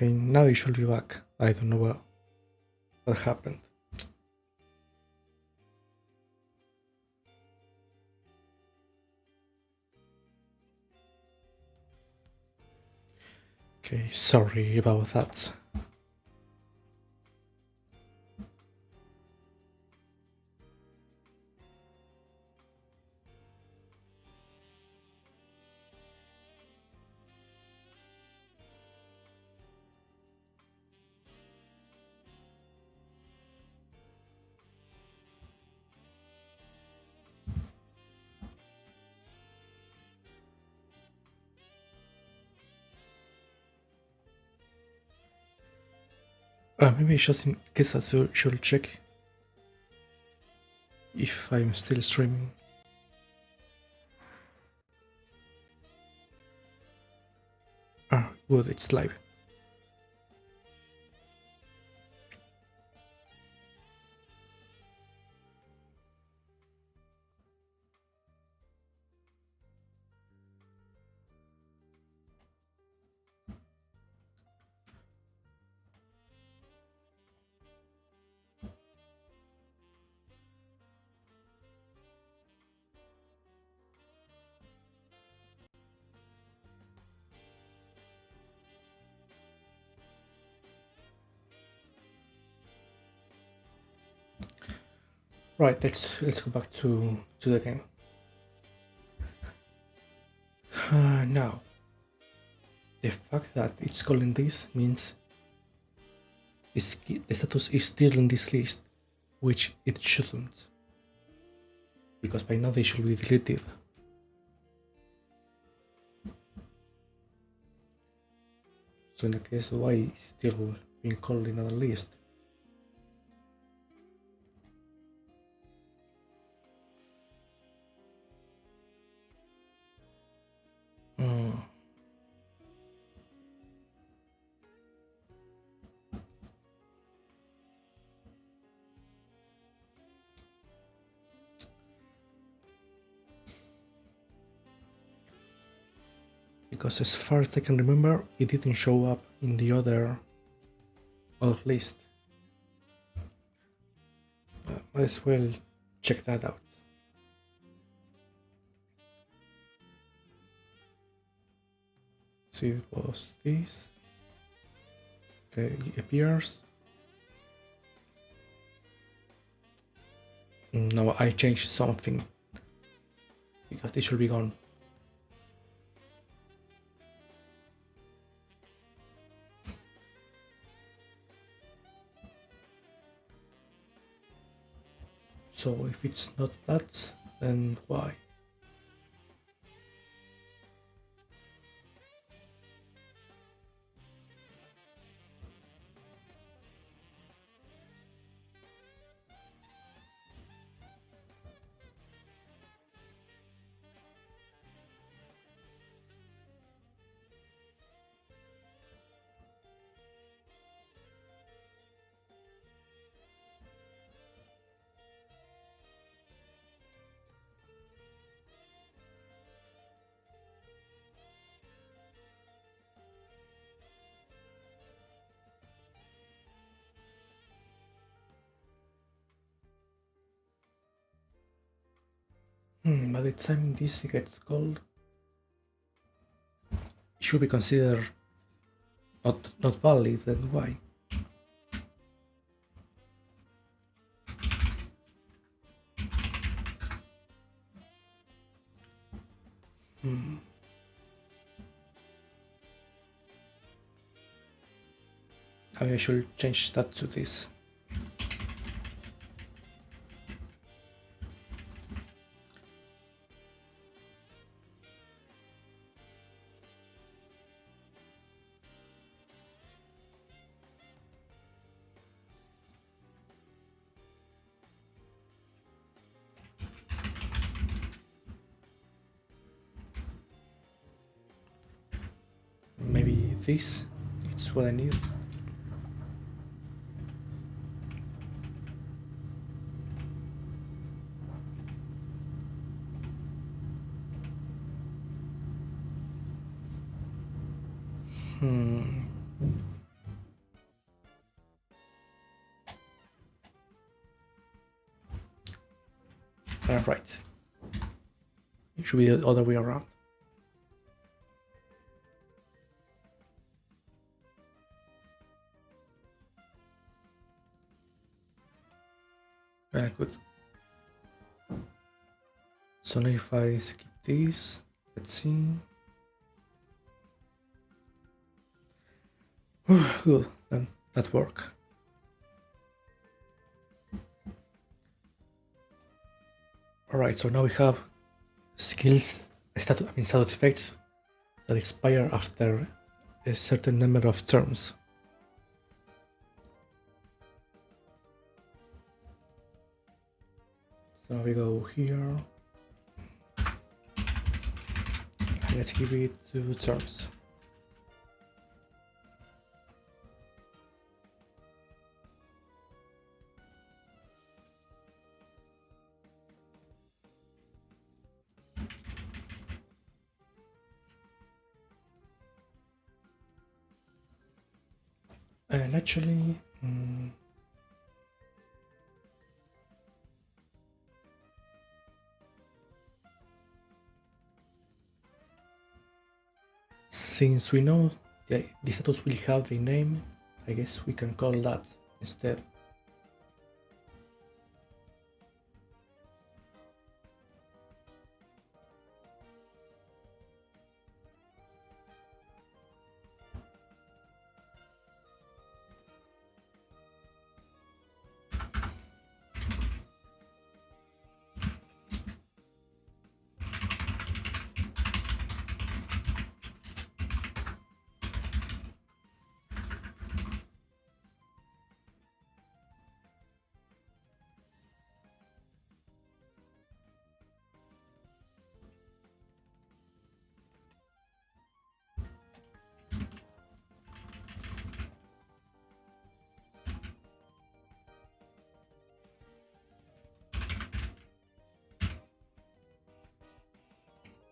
Okay, now you should be back. I don't know what happened. Okay, sorry about that. Maybe just in case I should check if I'm still streaming. Good, it's live. Right, let's go back to the game. Now, the fact that it's calling this means the status is still in this list, which it shouldn't, because by now they should be deleted. So in the case, why is still being called in another list? Because as far as I can remember, it didn't show up in the other list. Might as well check that out. See, it was this. Okay, it appears. No, I changed something because this should be gone. So if it's not that, then why? By the time this gets called, it should be considered not valid, then why? I should change that to this. Maybe this, it's what I need. Right. It should be the other way around. Good. So now if I skip this, let's see. Good, then that worked. Alright, so now we have skills, status effects that expire after a certain number of turns. So we go here. Let's give it 2 turns. And actually, since we know that the status will have a name, I guess we can call that instead.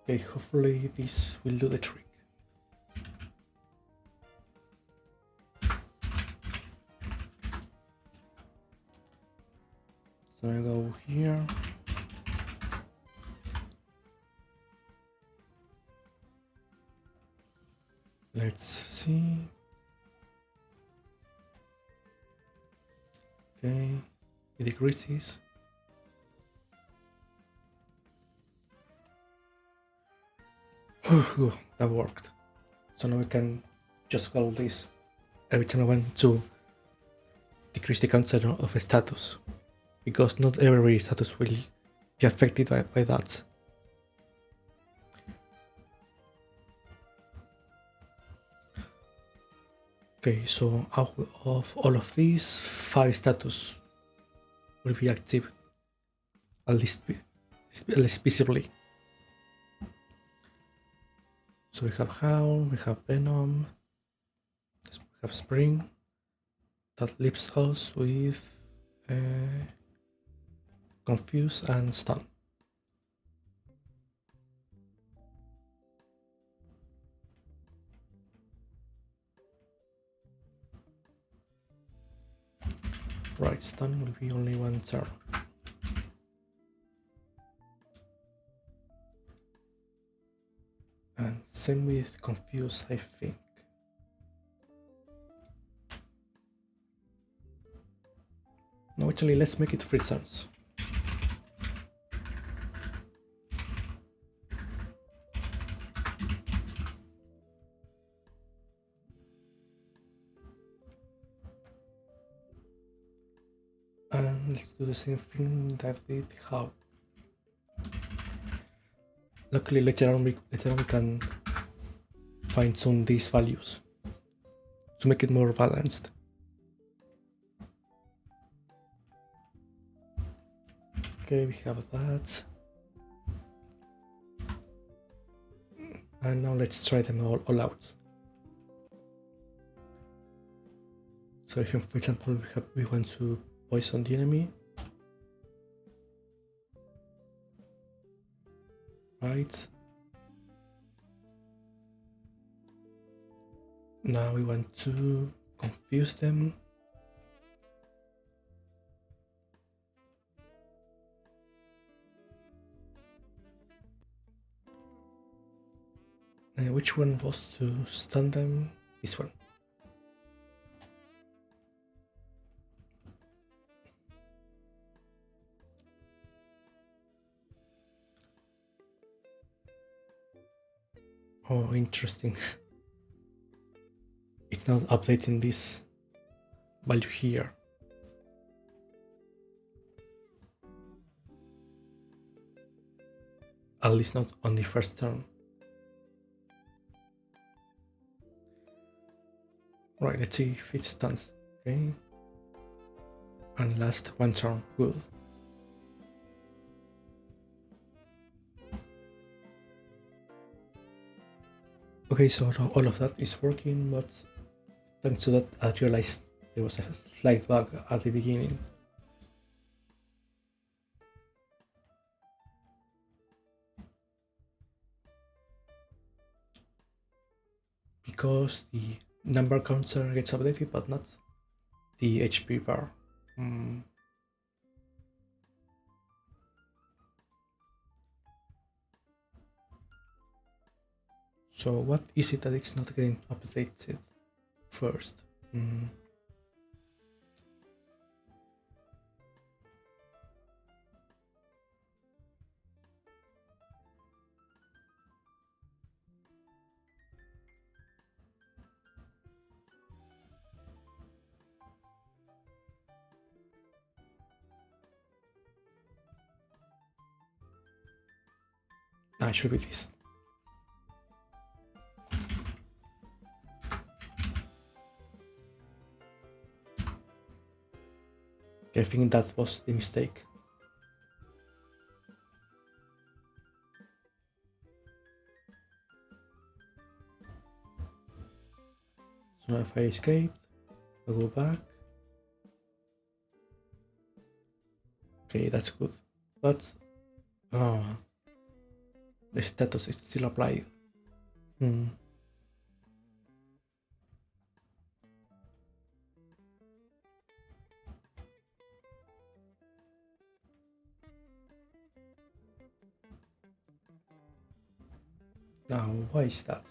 Okay, hopefully this will do the trick. So I go here. Let's see. Okay, it decreases. That worked. So now we can just call this every time I want to decrease the count of a status, because not every status will be affected by that. Okay, so out of all of these, 5 status will be active, at least visibly. So we have Howl, we have Venom, we have Spring. That leaves us with Confuse and Stun. Right, Stun will be only 1 turn. And same with Confuse, I think. No, actually, let's make it 3 turns. And let's do the same thing that with How. Luckily, later on we can fine tune these values to make it more balanced. Okay, we have that. And now let's try them all out. So here, for example, we want to poison the enemy. Right. Now we want to confuse them. Which one was to stun them? This one. Oh, interesting. It's not updating this value here. At least not on the first turn. Right, let's see if it stuns. Okay. And last one turn. Good. Okay, so all of that is working, but thanks to that I realized there was a slight bug at the beginning. Because the number counter gets updated, but not the HP bar. So what is it that it's not getting updated first? It should be this. Okay, I think that was the mistake. So now if I escaped, I go back. Okay, that's good. But the status is still applied. Now, why is that?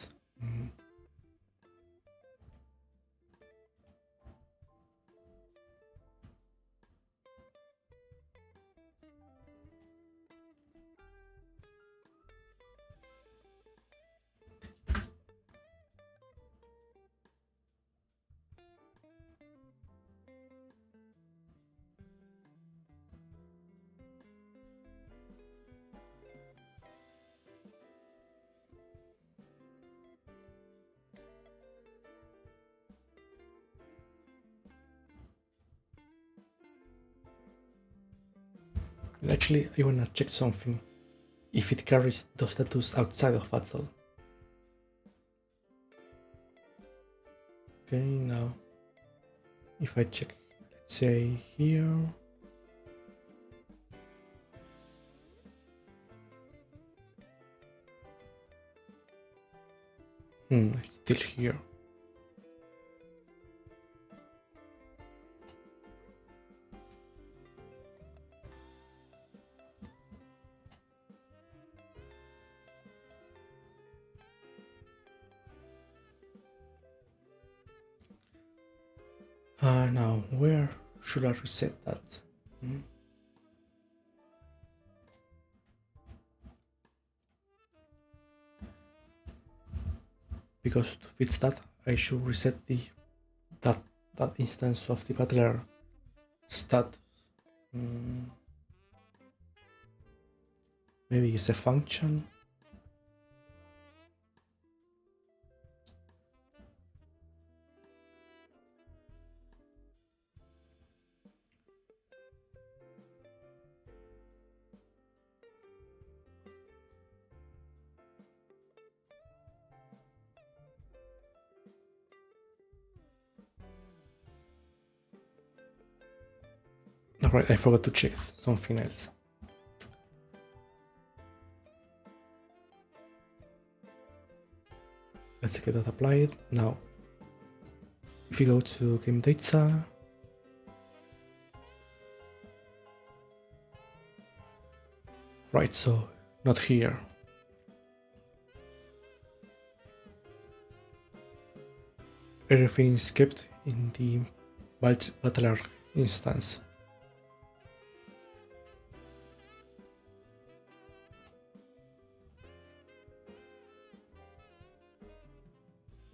Actually, I wanna check something. If it carries those tattoos outside of battle. Okay, now if I check, let's say here. It's still here. Now where should I reset that? Because to fix that, I should reset that instance of the battler status. Maybe use a function. Alright, I forgot to check something else. Let's get that applied. Now, if you go to game data, right, so not here. everything is kept in the battler instance.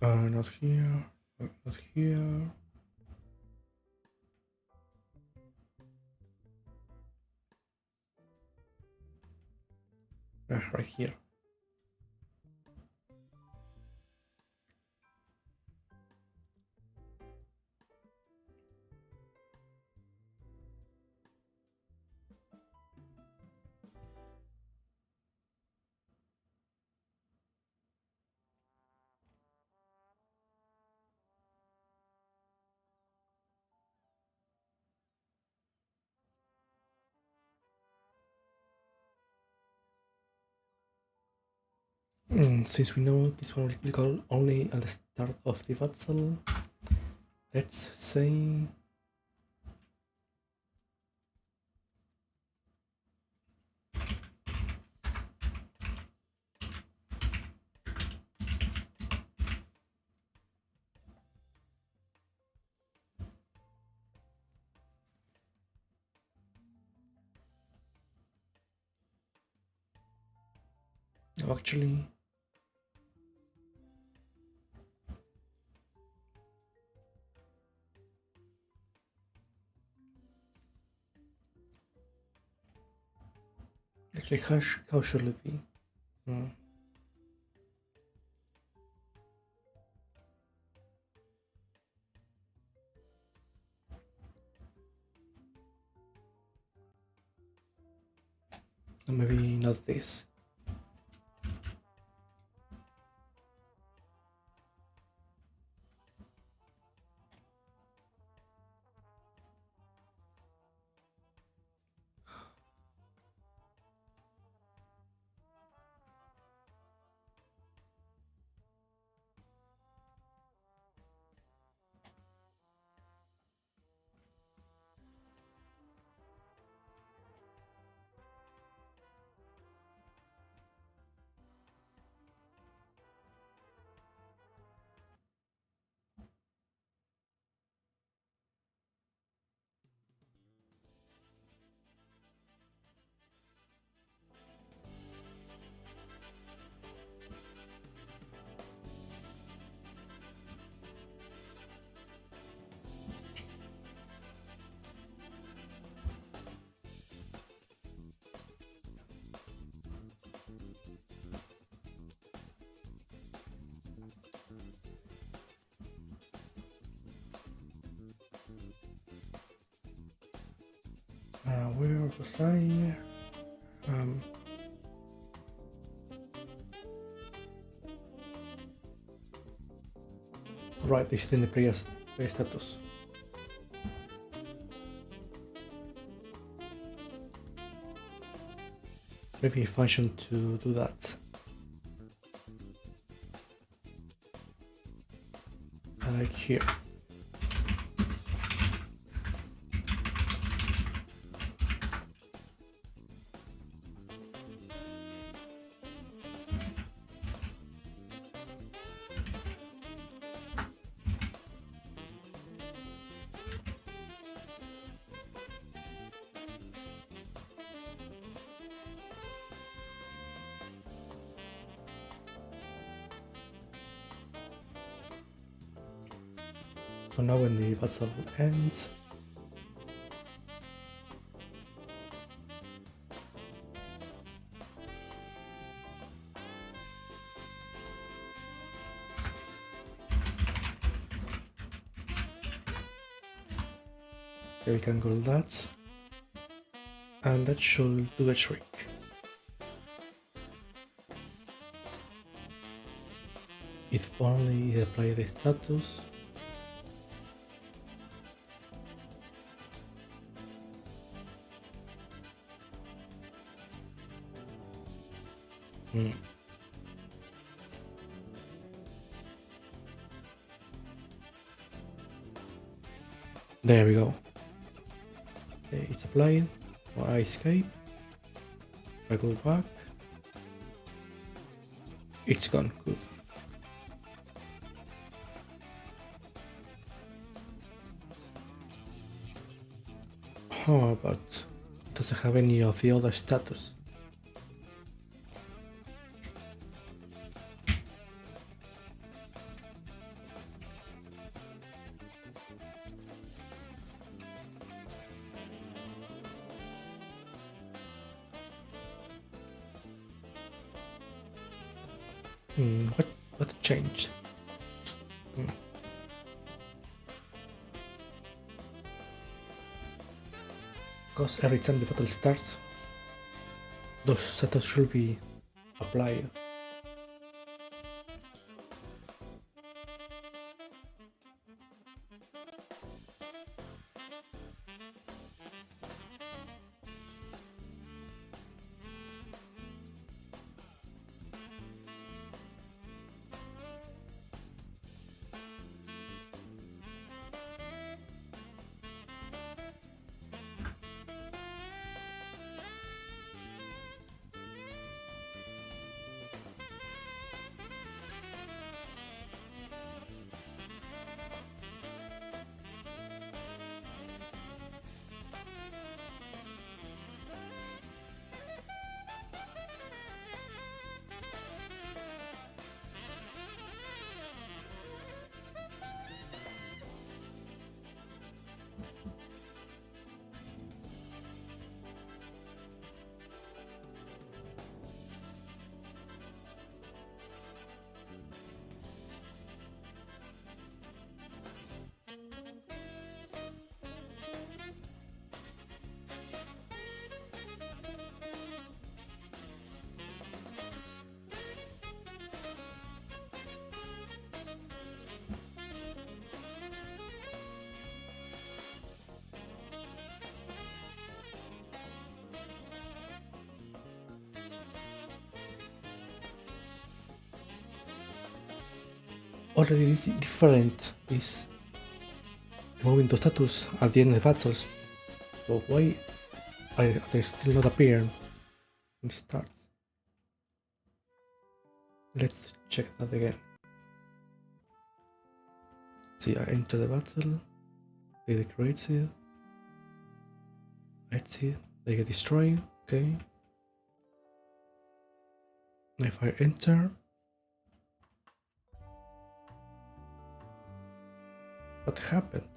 Not here, not here. Right here. Since we know this one will be called only at the start of the battle, let's say actually how should it be? Maybe not this. Where was I? Right, this is in the player status. Maybe a function to do that. Like here. So now when the battle ends, here we can go that, and that should do the trick. If only apply the status. There we go. Okay, it's applied. So I escape. If I go back, it's gone. Good. Oh, but it doesn't have any of the other status. What changed? Because every time the battle starts, those status should be applied. Already different is removing the status at the end of the battles. So why are they still not appearing when it starts? Let's check that again. See, I enter the battle, they decorate it, I see it, they get destroyed, okay. If I enter, what happened?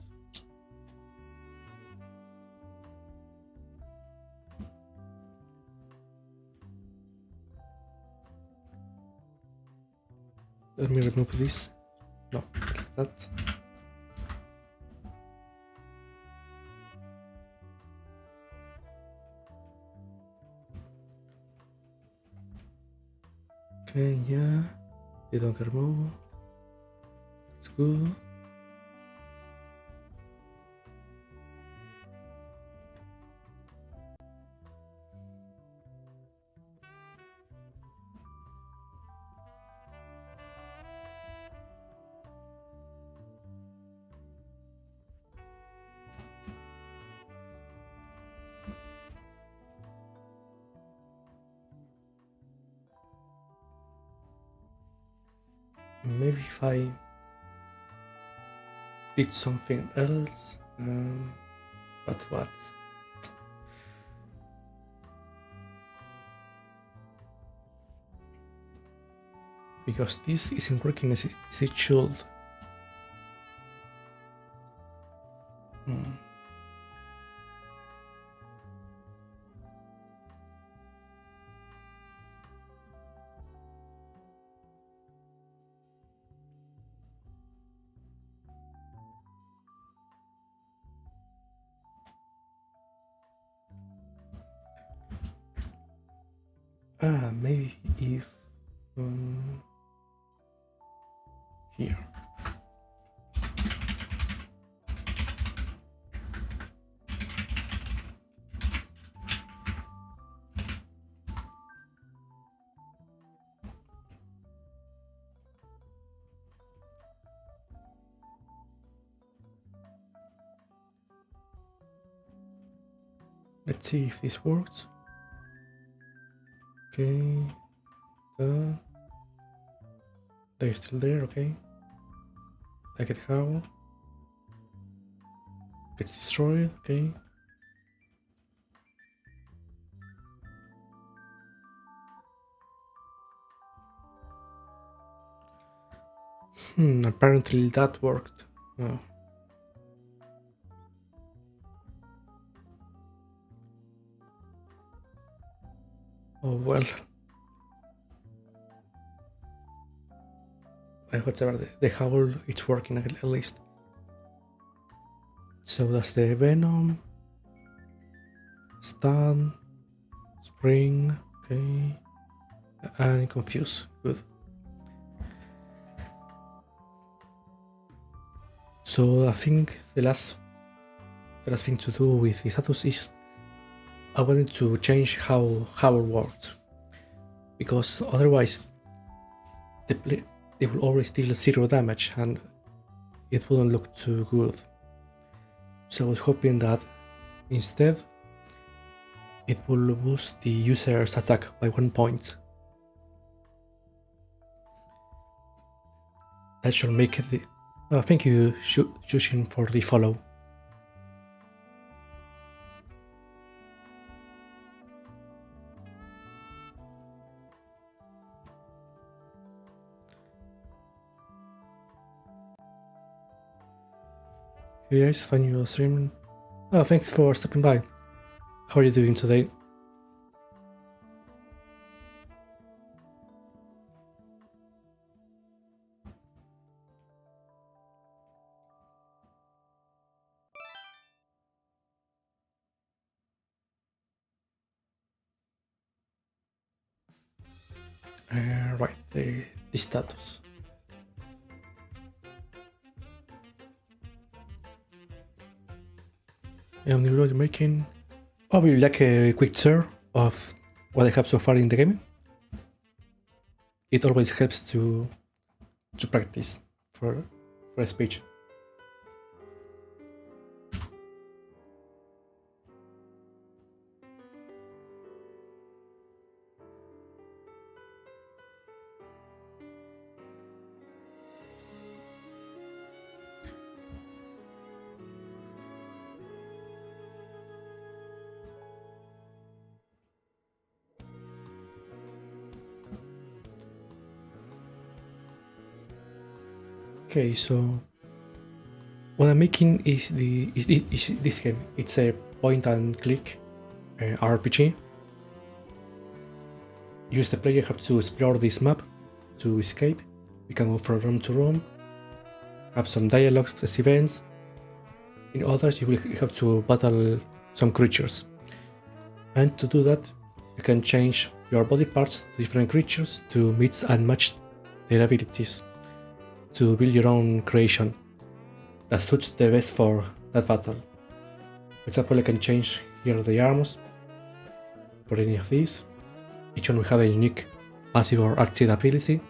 Let me remove this. No, like that. Okay, yeah. They don't remove. It's good. Maybe if I did something else, but what? Because this isn't working as it should. Maybe if here. Let's see if this works. Okay, they're still there, okay. I get how. Gets destroyed, okay. Apparently that worked. Oh. Oh well. Whatever, the howl, it's working at least. So that's the Venom. Stun. Spring. Okay. And Confuse. Good. So I think the last thing to do with the status is I wanted to change how it works, because otherwise they will always deal 0 damage and it wouldn't look too good. So I was hoping that instead it will boost the user's attack by 1 point. That should make it the... thank you, Shushin, for the follow. Hey guys, fun you streaming. Oh, thanks for stopping by. How are you doing today? Right, the status. I'm the road making. Probably like a quick tour of what I have so far in the game. It always helps to practice for a speech. Okay, so what I'm making is this game. It's a point and click RPG. Use the player have to explore this map to escape. You can go from room to room, have some dialogues as events. In others, you will have to battle some creatures. And to do that, you can change your body parts to different creatures to mix and match their abilities, to build your own creation that suits the best for that battle. For example, I can change here the arms for any of these. Each one will have a unique passive or active ability.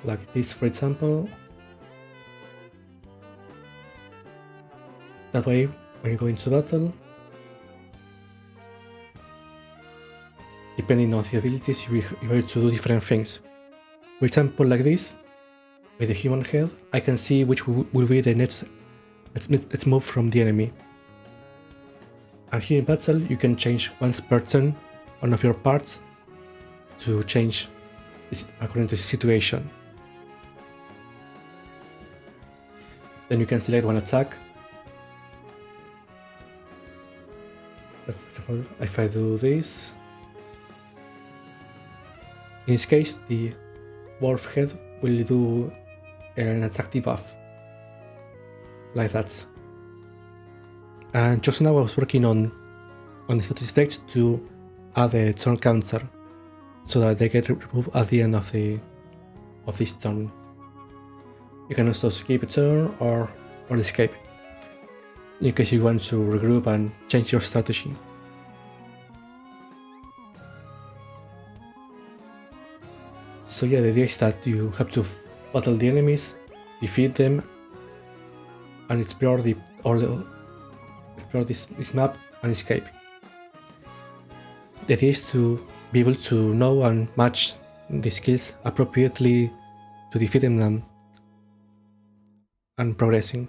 Like this, for example. That way, when you go into battle, depending on the abilities, you will be able to do different things. For example, like this, with the human head, I can see which will be the next move from the enemy. And here in battle, you can change once per turn one of your parts to change according to the situation. Then you can select one attack. Like for example, if I do this, in this case, the dwarf head will do an attack debuff, like that. And just now I was working on the status effects to add a turn counter, so that they get removed at the end of this turn. You can also skip a turn or escape, in case you want to regroup and change your strategy. So yeah, the idea is that you have to battle the enemies, defeat them, and explore this map and escape. The idea is to be able to know and match the skills appropriately to defeat them and progressing.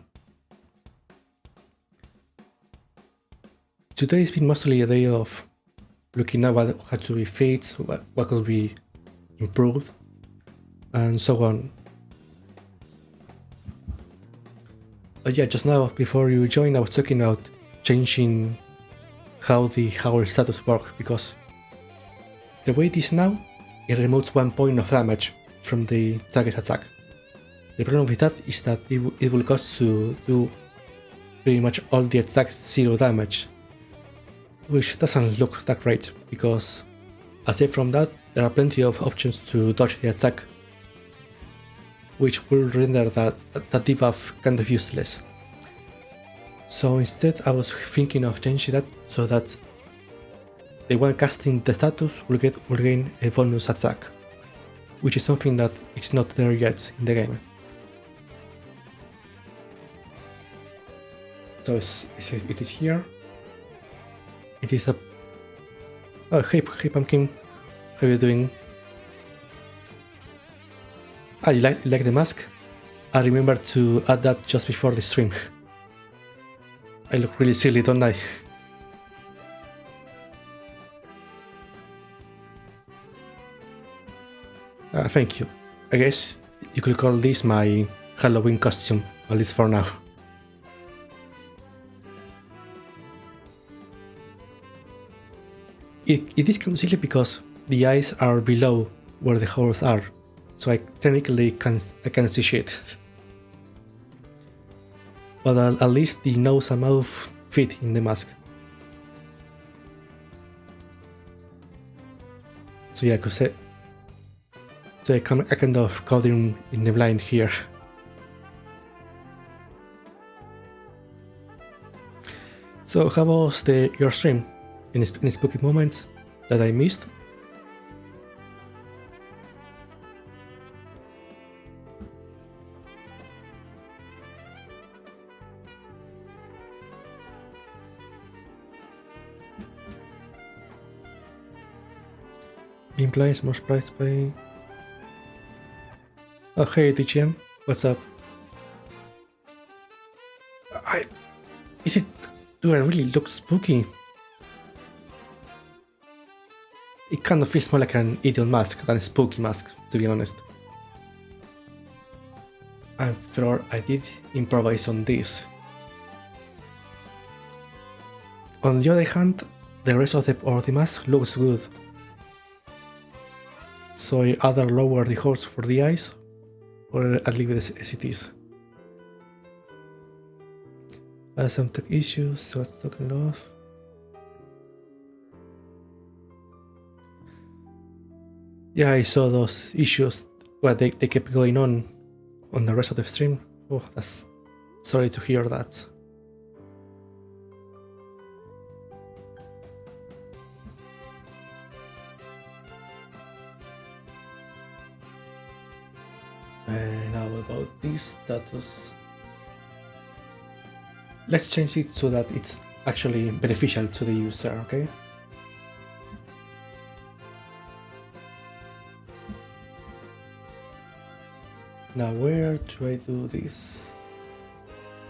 Today has been mostly a day of looking at what had to be fixed, what could be improved, and so on. But yeah, just now before you joined, I was talking about changing how the howl status works, because the way it is now, it removes 1 point of damage from the target attack. The problem with that is that it will cost to do pretty much all the attacks 0 damage, which doesn't look that great, because aside from that, there are plenty of options to dodge the attack, which will render that debuff kind of useless. So instead I was thinking of changing that so that the one casting the status will gain a bonus attack, which is something that is not there yet in the game. So it is here. It is a... Oh, hey Pumpkin, how are you doing? Ah, you like the mask? I remembered to add that just before the stream. I look really silly, don't I? Thank you. I guess you could call this my Halloween costume, at least for now. It is kind of silly because the eyes are below where the holes are, so I technically can see shit. But at least the nose and mouth fit in the mask. So yeah, I kind of caught in the blind here. So how was your stream? Any spooky moments that I missed? Implies more surprised by... Oh hey DGM, what's up? Do I really look spooky? It kind of feels more like an idiot mask than a spooky mask, to be honest. After all, I did improvise on this. On the other hand, the rest of the mask looks good. So I either lower the holes for the eyes, or I leave it as it is. Some tech issues, so it's talking off. Yeah, I saw those issues, but they kept going on the rest of the stream. Oh, that's sorry to hear that. And now about this status. Let's change it so that it's actually beneficial to the user, okay? Now where do I do this?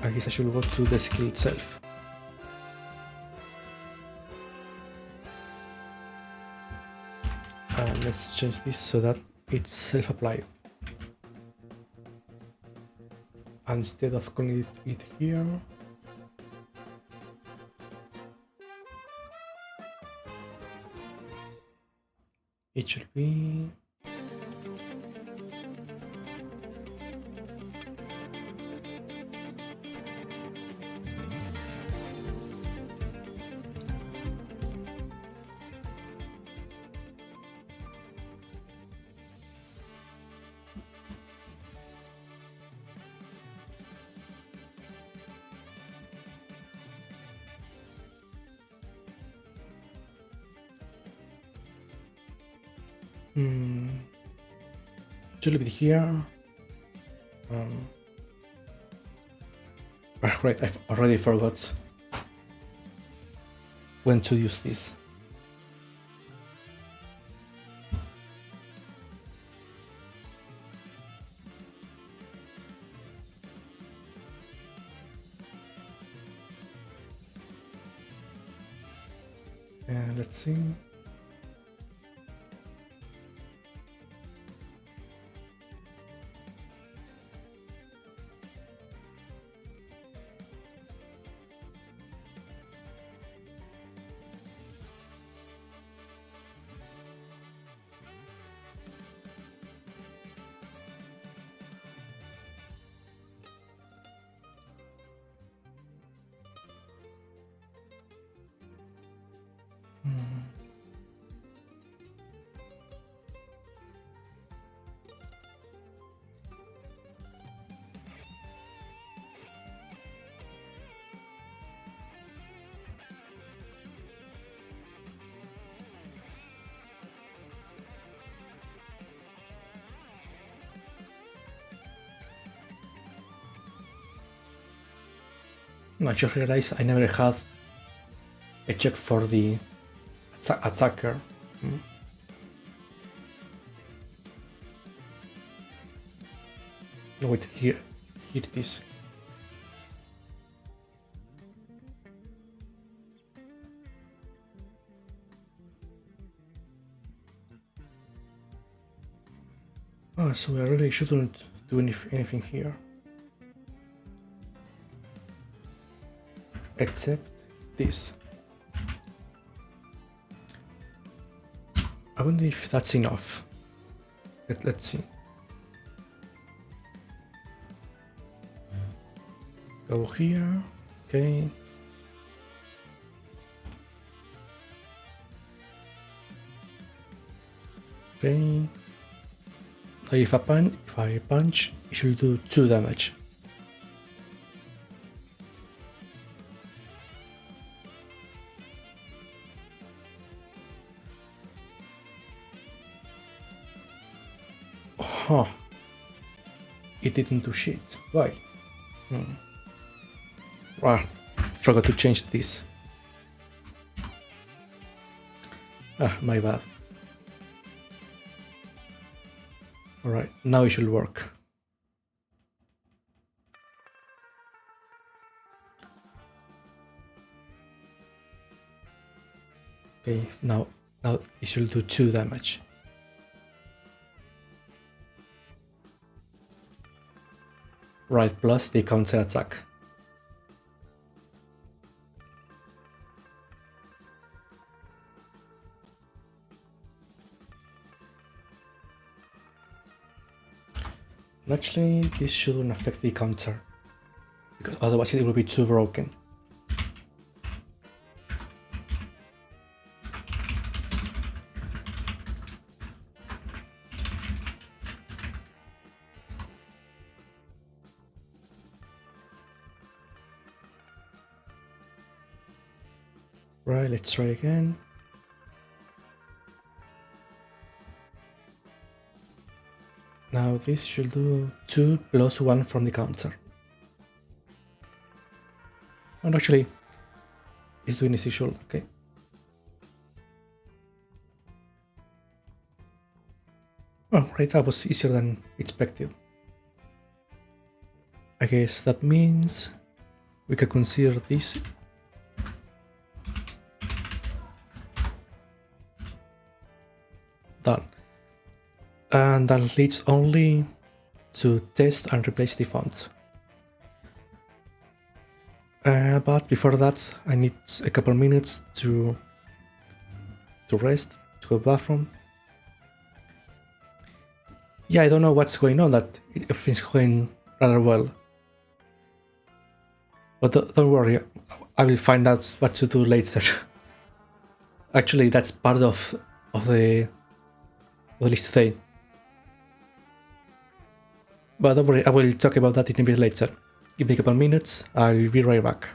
I guess I should go to the skill itself. And let's change this so that it's self-applied. Instead of calling it here, it should be should be here. Right, I've already forgot when to use this. And let's see. I just realized I never had a check for the attacker. No, wait, here it is. Oh, so I really shouldn't do anything here. Except this. I wonder if that's enough. Let's see. Go here, okay. Okay. So if I punch, it should do 2 damage. Huh. It didn't do shit. Why? Ah, forgot to change this. Ah, my bad. Alright, now it should work. Okay, now it should do 2 damage. Right, plus the counter attack. Actually, this shouldn't affect the counter, because otherwise it will be too broken. Right, let's try again. Now this should do 2 plus 1 from the counter. And actually, it's doing as usual, okay. Oh, right, that was easier than expected. I guess that means we can consider this done. And that leads only to test and replace the fonts. But before that, I need a couple minutes to rest, to go bathroom. Yeah, I don't know what's going on, that everything's going rather well. But don't worry, I will find out what to do later. Actually, that's part of the list today. But don't worry, I will talk about that in a bit later. Give me a couple minutes, I'll be right back.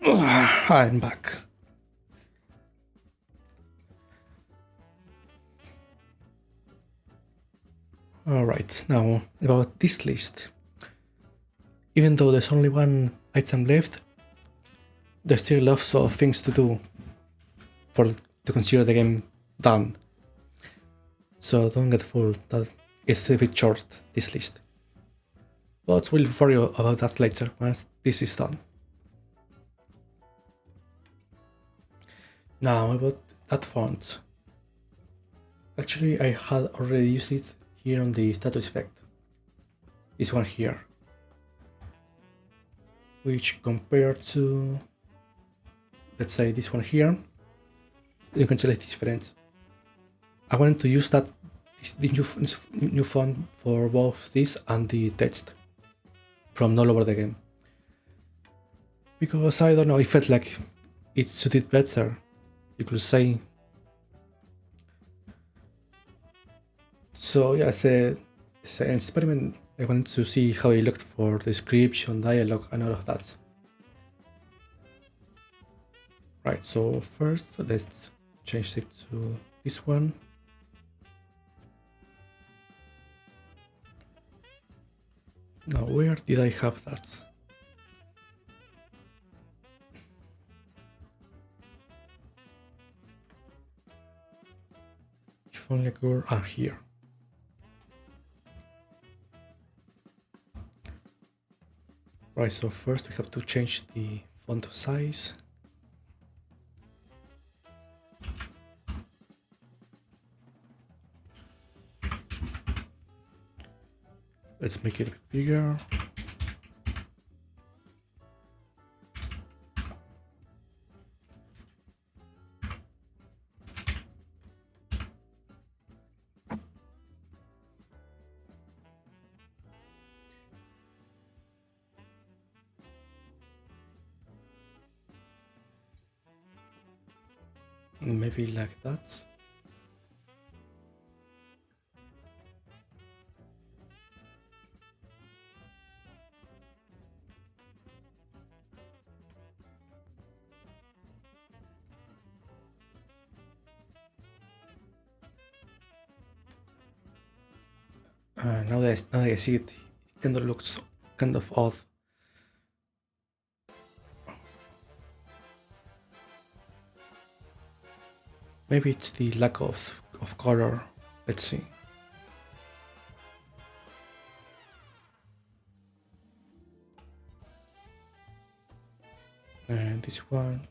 I'm back. Alright, now about this list. Even though there's only one item left, there's still lots of things to do to consider the game done. So don't get fooled that it's a bit short, this list. But we'll worry about that later once this is done. Now about that font. Actually, I had already used it here on the status effect. This one here. Which compared to, let's say this one here, you can select different. I wanted to use the new font for both this and the text from all over the game. Because I don't know, it felt like it suited better, you could say. So yeah, it's an experiment. I wanted to see how it looked for description, dialogue, and all of that. Right, so first let's change it to this one. Now, where did I have that? If only I could, here. Right, so first we have to change the font size. Let's make it a bit bigger. Maybe like that. Now that I see it, it kind of looks kind of odd. Maybe it's the lack of color. Let's see. And this one.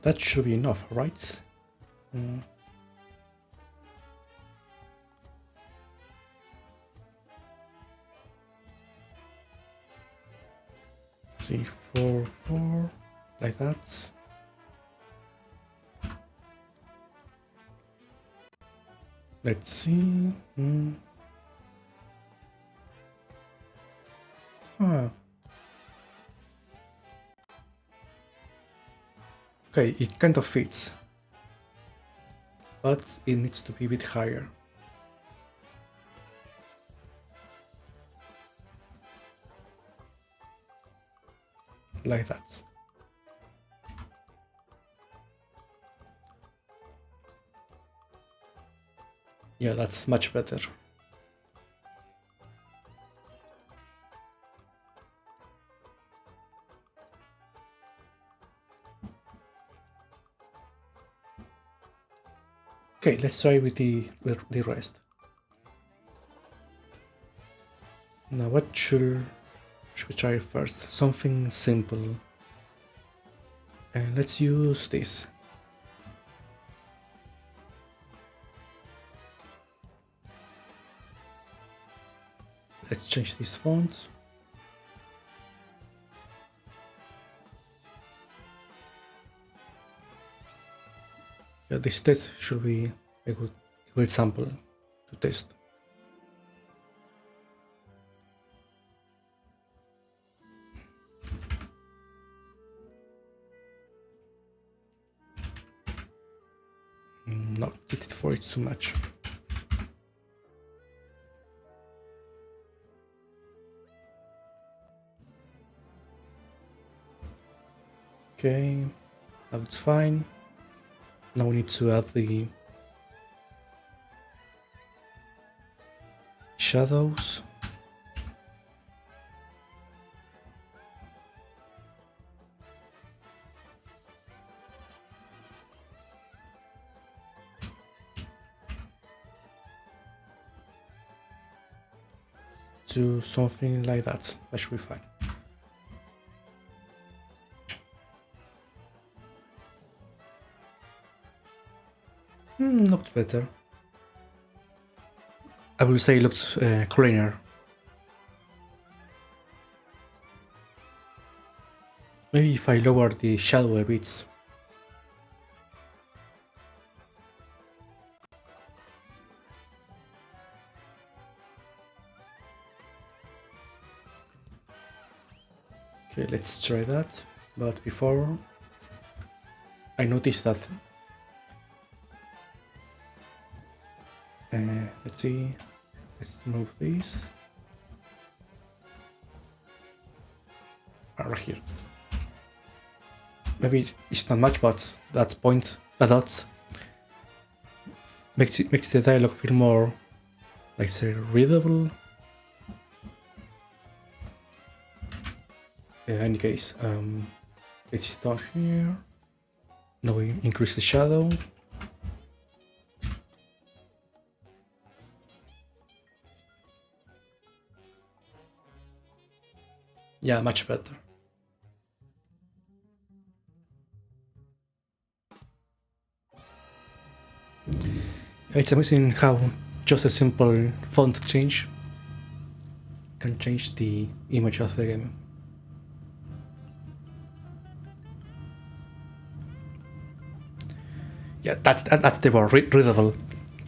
That should be enough, right? See, 4, like that. Let's see. Okay, it kind of fits, but it needs to be a bit higher. Like that. Yeah, that's much better. Okay, let's try with the rest. Now, what should we try first? Something simple. And let's use this. Let's change this font. Yeah, this test should be a good sample to test. No, it for it's too much. Okay, that's fine. Now we need to add the shadows. Do something like that. That should be fine. Looked better. I will say it looks cleaner. Maybe if I lower the shadow a bit. Okay, let's try that. But before, I noticed that. Let's see. Let's move this. Right here. Maybe it's not much, but that dot makes the dialogue feel more, like, say, readable. In any case, let's start here. Now we increase the shadow. Yeah, much better. It's amazing how just a simple font change can change the image of the game. Yeah, that's the word, readable.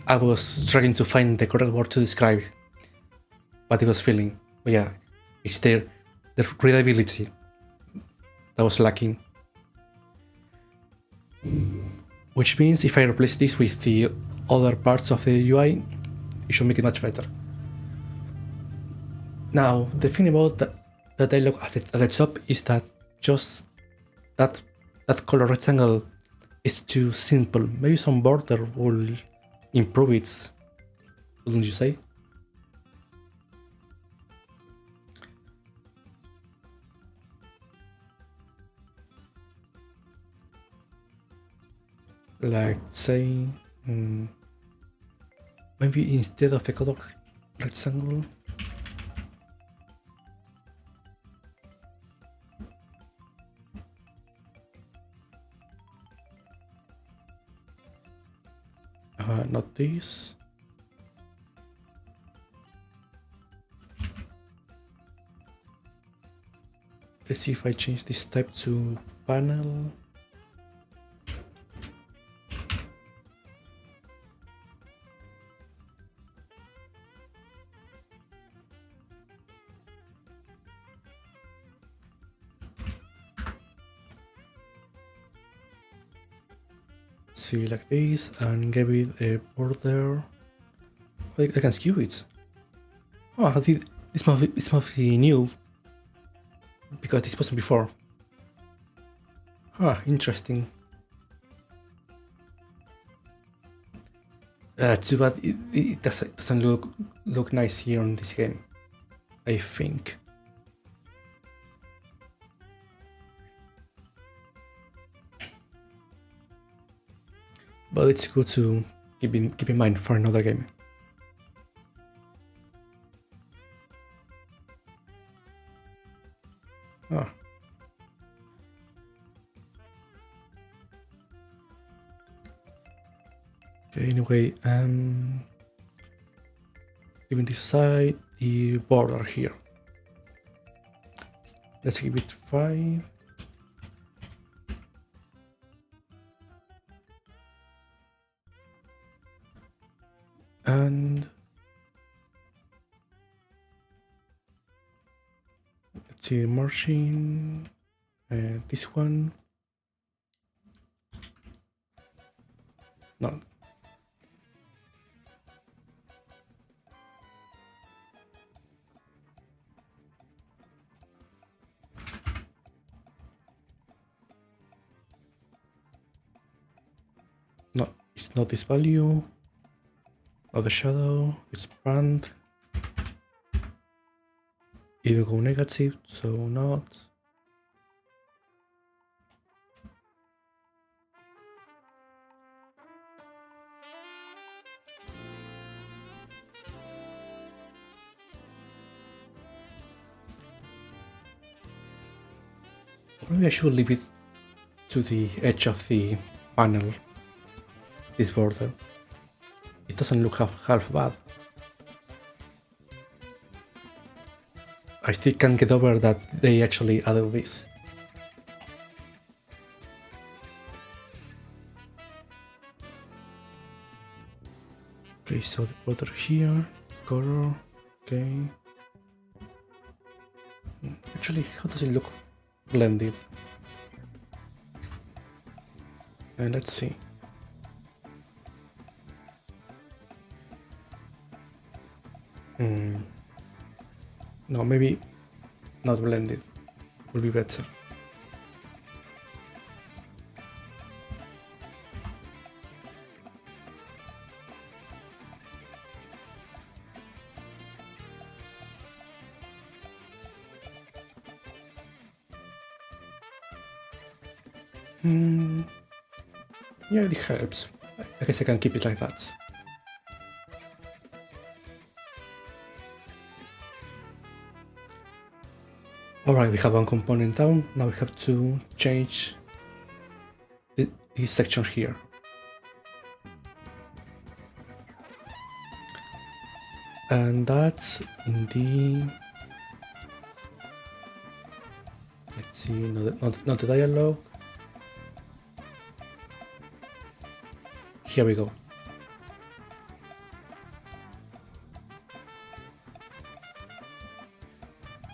I was trying to find the correct word to describe what I was feeling. But yeah, it's the readability that was lacking. Which means if I replace this with the other parts of the UI, it should make it much better. Now, the thing about the dialogue at the top is that just that color rectangle is too simple. Maybe some border will improve it, wouldn't you say? Like, say, maybe instead of a color rectangle, not this. Let's see if I change this type to panel. See, like this, and give it a border. I can skew it. Oh, this must be new, because this wasn't before. Interesting. Too bad it doesn't look nice here on this game, I think. But it's good to keep in mind for another game. Oh. Okay, anyway, even this side, the border here. Let's give it 5. And let's see, margin, this one. No, It's not this value, not the shadow, it's brand. If you go negative, so not. Maybe I should leave it to the edge of the panel, this border. It doesn't look half bad. I still can't get over that they actually added this. Okay, so the border here, color, okay. Actually, how does it look blended? And let's see. No, maybe not blended will be better. Yeah, it helps. I guess I can keep it like that. Alright, we have one component down. Now we have to change this section here. And that's in the... Let's see, not the dialogue. Here we go.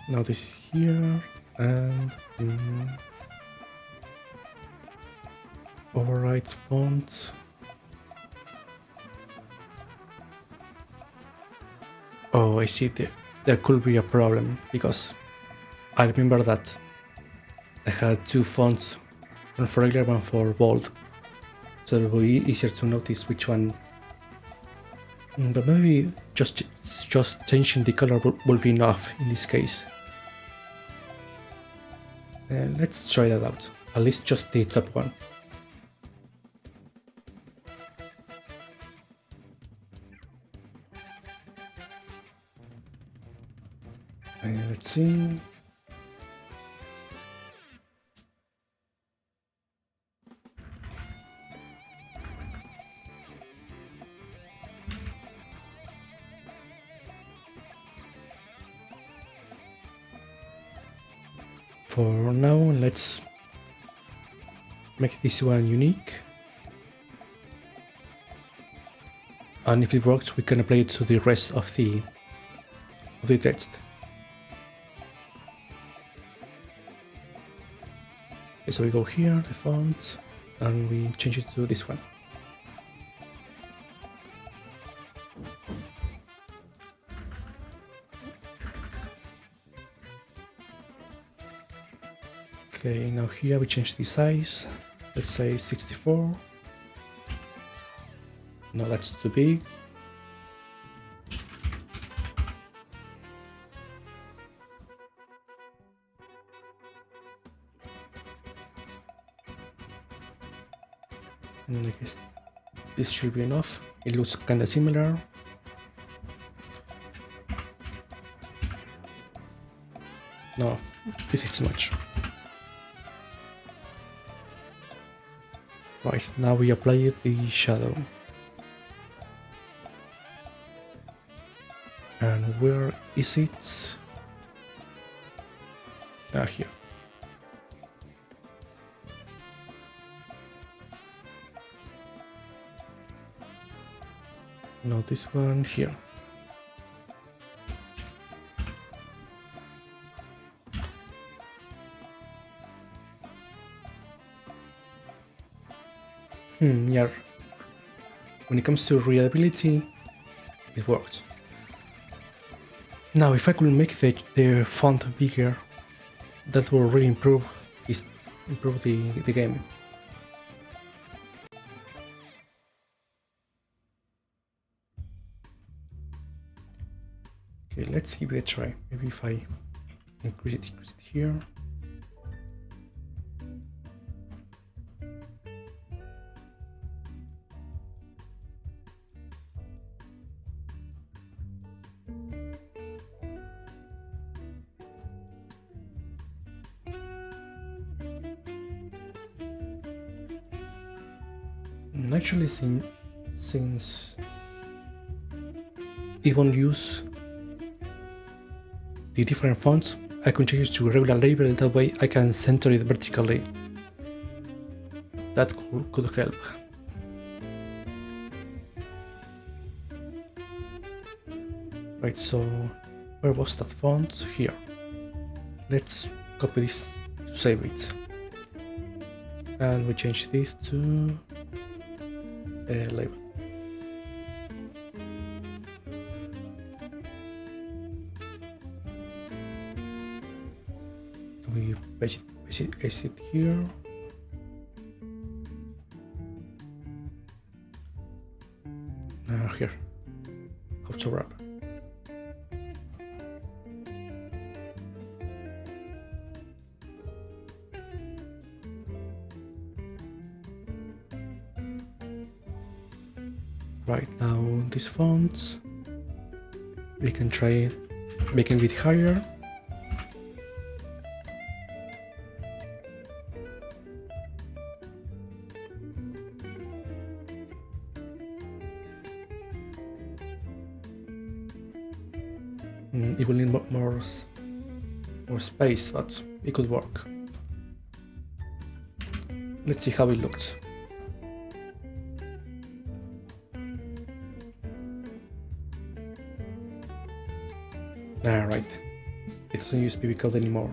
Now this here and Overwrite Fonts. Oh, I see there could be a problem because I remember that I had two fonts, one for regular, one for bold. So it will be easier to notice which one. But maybe just changing the color will be enough in this case. Let's try that out. At least just the top one. Let's see. For now, let's make this one unique. And if it works, we can apply it to the rest of the text. Okay, so we go here, the font, and we change it to this one. Okay, now here we change the size. Let's say 64. No, that's too big. I guess this should be enough. It looks kind of similar. No, this is too much. Right, now we apply the shadow. And where is it? Here. No, this one here. Yeah. When it comes to readability, it works. Now, if I could make the font bigger, that will really improve the game. Okay, let's give it a try. Maybe if I increase it here. Actually, since it won't use the different fonts, I can change it to a regular label. That way I can center it vertically. That could help. Right, so where was that font? Here. Let's copy this to save it. And we change this to a label. We paste it here. Here, auto wrap. Right now, these fonts, we can try making it higher. It will need more space, but it could work. Let's see how it looks. Right, it doesn't use PB code anymore.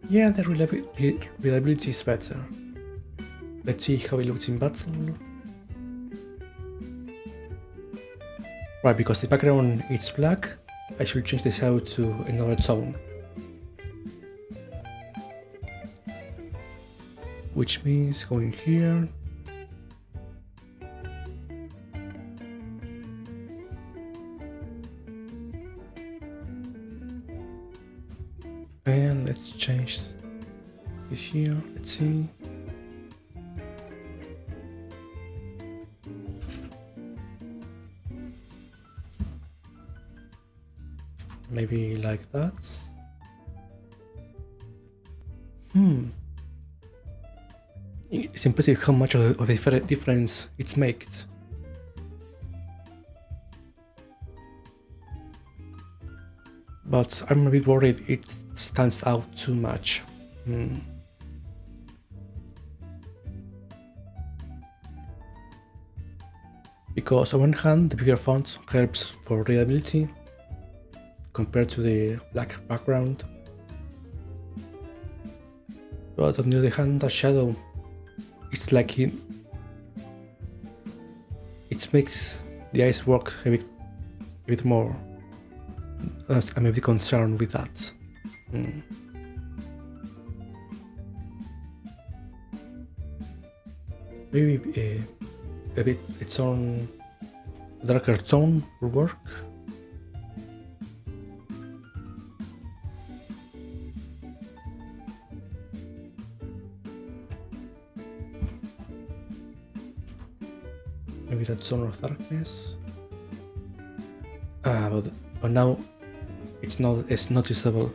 Yeah, the reliability is better. Let's see how it looks in battle. Right, because the background is black, I should change the shadow to another tone. Which means going here. And let's change this here, let's see. Maybe like that. It's impressive how much of a difference it makes. But I'm a bit worried it stands out too much. Because on one hand, the bigger font helps for readability compared to the black background. But on the other hand, the shadow, it's like it makes the eyes work a bit more. I'm a bit concerned with that. Maybe a bit its own darker tone will work. Maybe that zone of darkness. But now it's not as noticeable.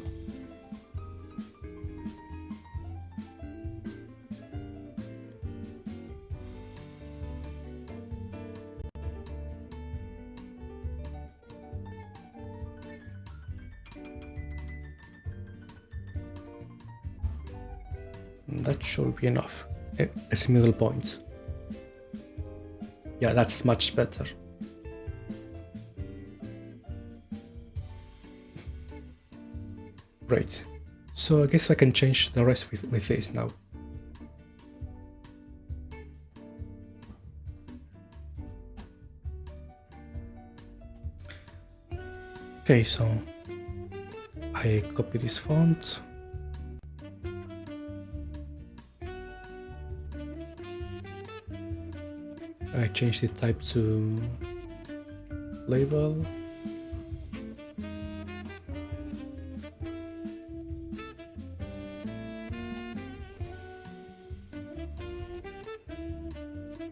That should be enough as a middle point. Yeah, that's much better. Great. So I guess I can change the rest with this now. Okay, so I copy this font. I changed the type to label.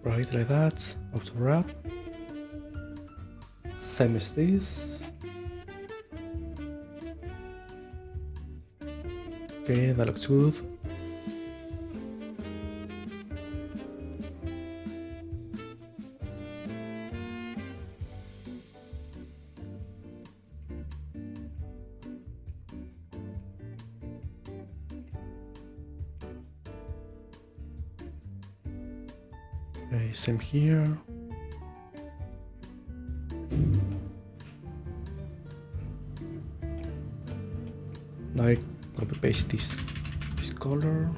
Right, like that. Auto wrap. Same as this. Okay, that looks good. Okay, same here. Now I copy paste this color.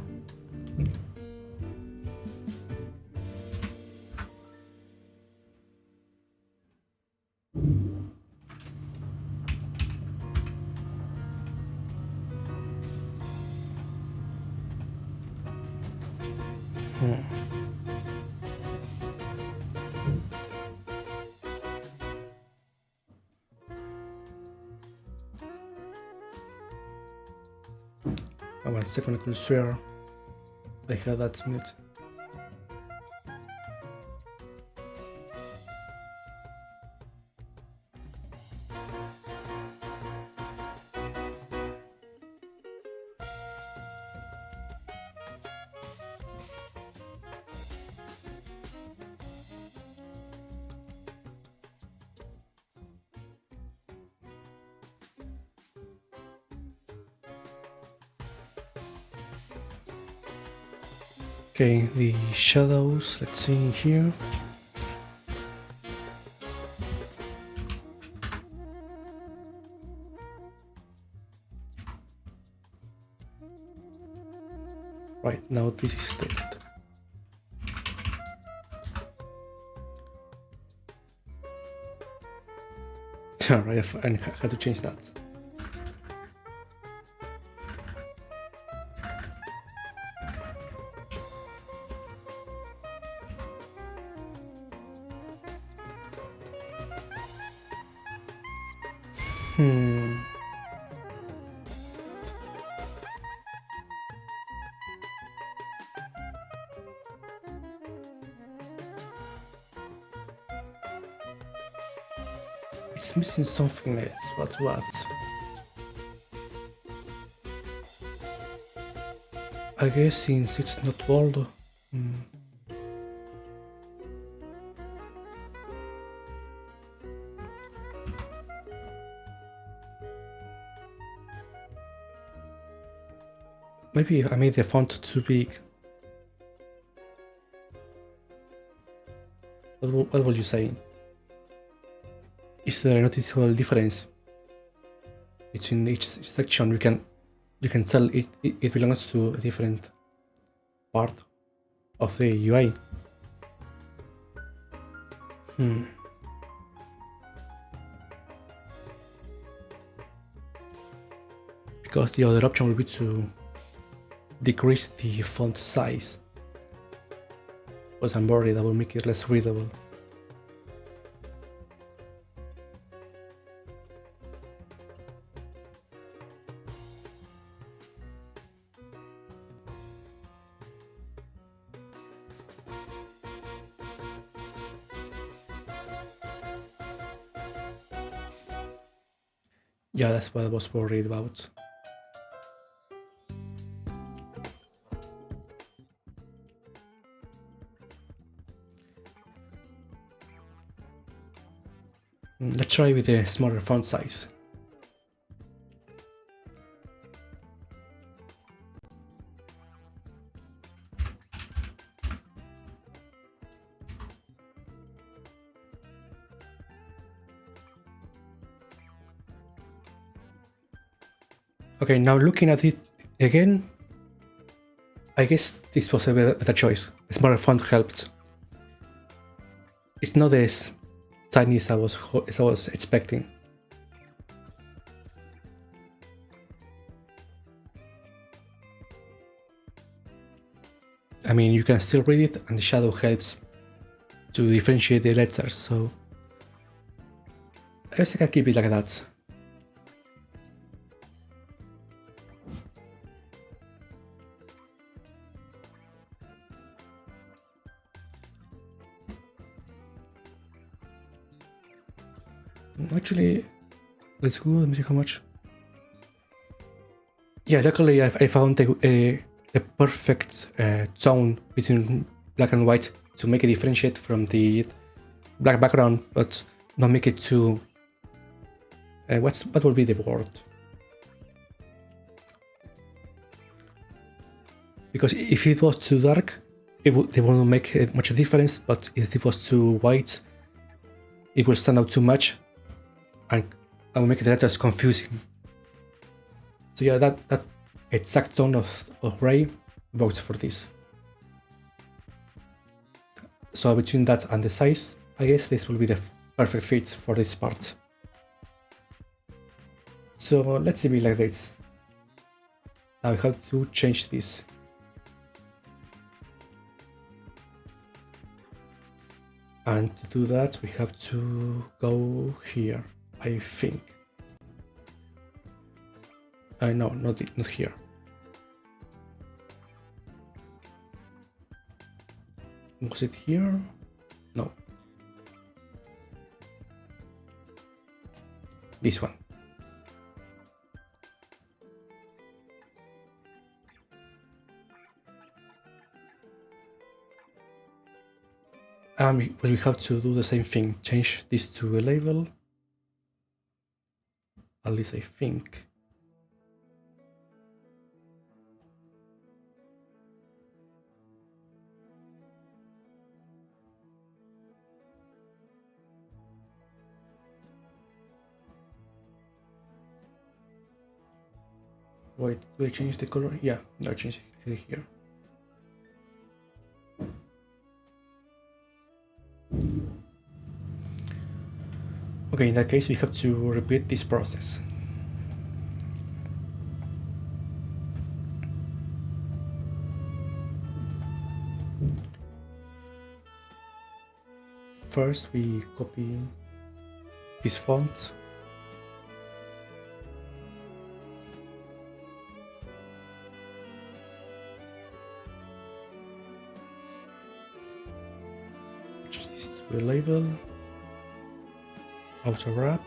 Oh, 1 second, I could swear I had that mute. Okay, the shadows, let's see here. Right, now this is text. Right, I had to change that. It's missing something else, but what? I guess since it's not bold. Maybe I made the font too big. What will you say? Is there a noticeable difference between each section? You can tell it belongs to a different part of the UI. Because the other option will be to decrease the font size. Because I'm worried that will make it less readable. Yeah, that's what I was worried about. Let's try with a smaller font size. Okay, now looking at it again, I guess this was a better choice. A smaller font helped. It's not as tiny as I was expecting. I mean, you can still read it, and the shadow helps to differentiate the letters. So I guess I can keep it like that. Actually, let's go. Let me see how much. Yeah, luckily I found the perfect tone between black and white to make it differentiate from the black background, but not make it too. What will be the word? Because if it was too dark, they won't make much difference. But if it was too white, it will stand out too much, and will make the letters confusing. So yeah, that exact tone of gray works for this. So between that and the size, I guess this will be the perfect fit for this part. So let's leave it like this. Now we have to change this. And to do that, we have to go here, I think. No, not here. Was it here? No. This one. We have to do the same thing. Change this to a label. At least I think. Wait, do I change the color? Yeah, no, change it here. Okay, in that case, we have to repeat this process. First, we copy this font. Change this to a label. Auto wrap.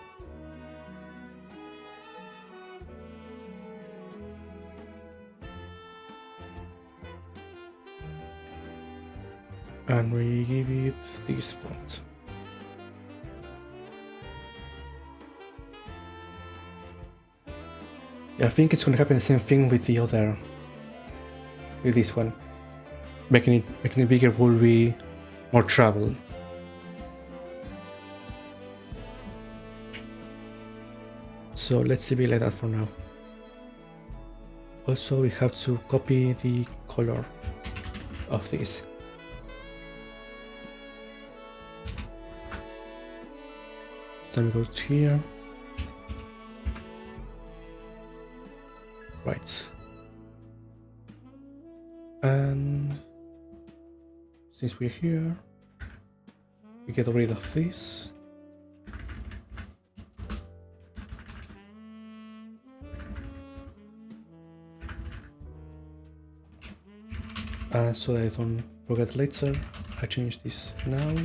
And we give it this font. Yeah, I think it's gonna happen the same thing with the other, with this one. Making it bigger will be more trouble. So let's leave it like that for now. Also, we have to copy the color of this. So we go to here. Right. And since we're here, we get rid of this. And so that I don't forget later, I change this now.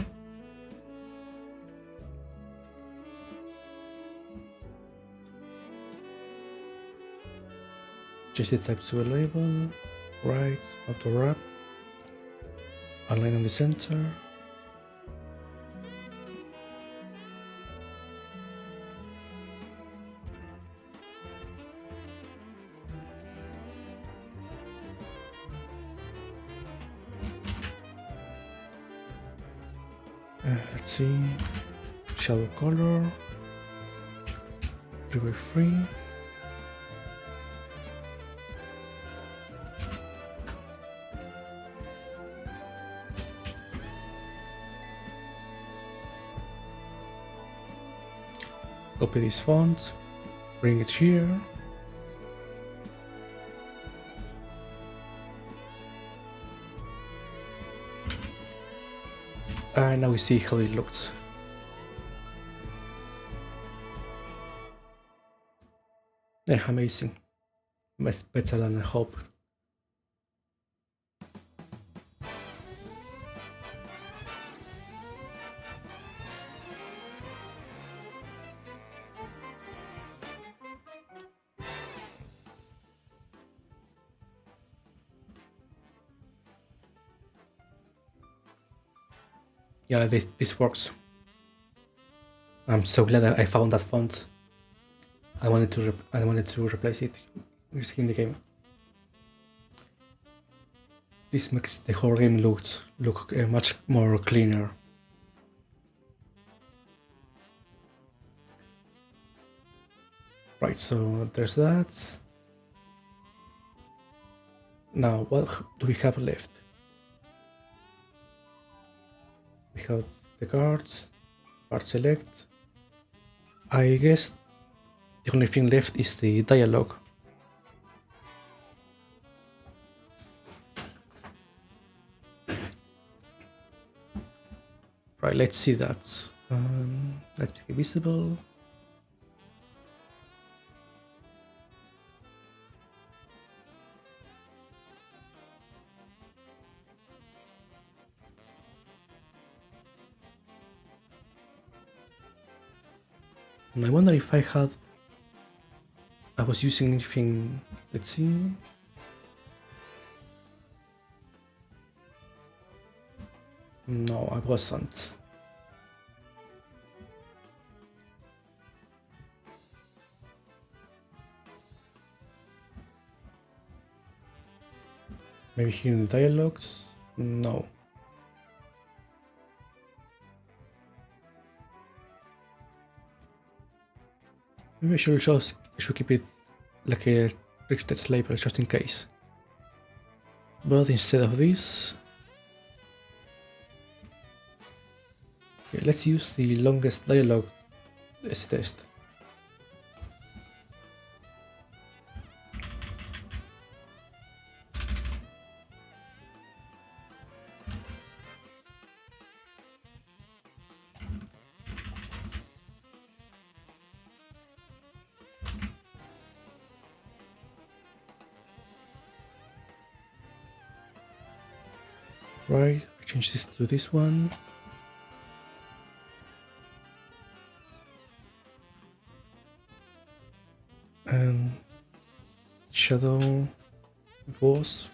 Change the type to a label, right, auto wrap, align on the center. Let's see, shadow color, river free. Copy this font, bring it here. And now we see how it looks. Yeah, amazing. Better than I hoped. Yeah, this works. I'm so glad I found that font. I wanted to replace it in the game. This makes the whole game look much more cleaner. Right, so there's that. Now, what do we have left? We have the cards, card select. I guess the only thing left is the dialogue. Right, let's see that. Let's make it visible. And I wonder if I was using anything. Let's see. No, I wasn't. Maybe here in the dialogues? No. Maybe I should keep it like a rich text label just in case. But instead of this, okay, let's use the longest dialogue as a test. Right, I change this to this one. And shadow was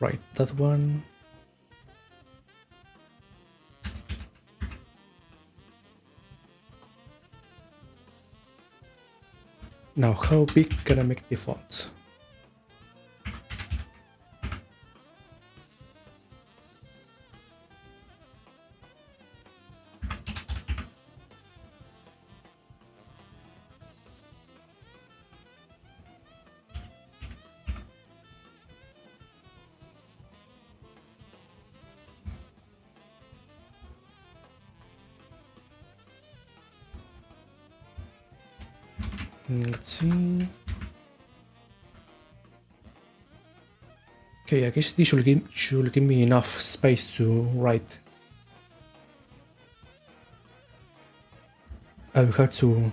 right, that one. Now, how big can I make the font? Let's see. Okay, I guess this should give me enough space to write. I will have to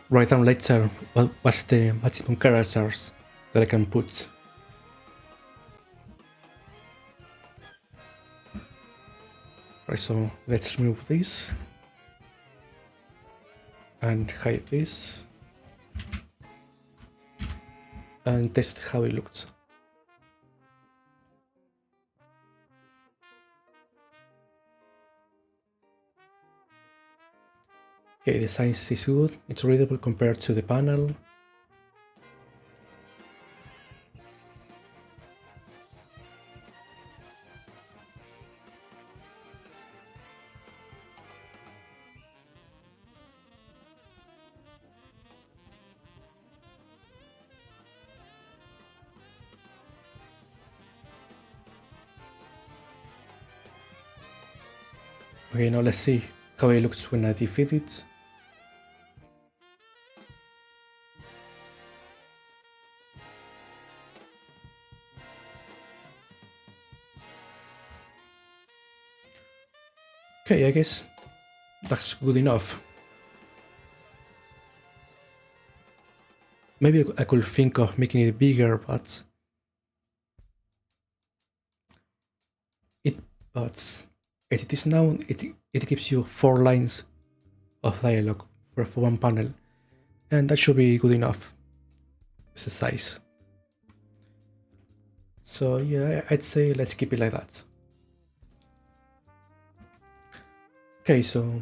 write down later what's the maximum characters that I can put. Right, so let's remove this and hide this and test how it looks. Okay, the size is good, it's readable compared to the panel. Okay, now let's see how it looks when I defeat it. Okay, I guess that's good enough. Maybe I could think of making it bigger, but it but as it is now, it gives you 4 lines of dialogue for one panel, and that should be good enough as a size. So yeah, I'd say let's keep it like that. Okay, so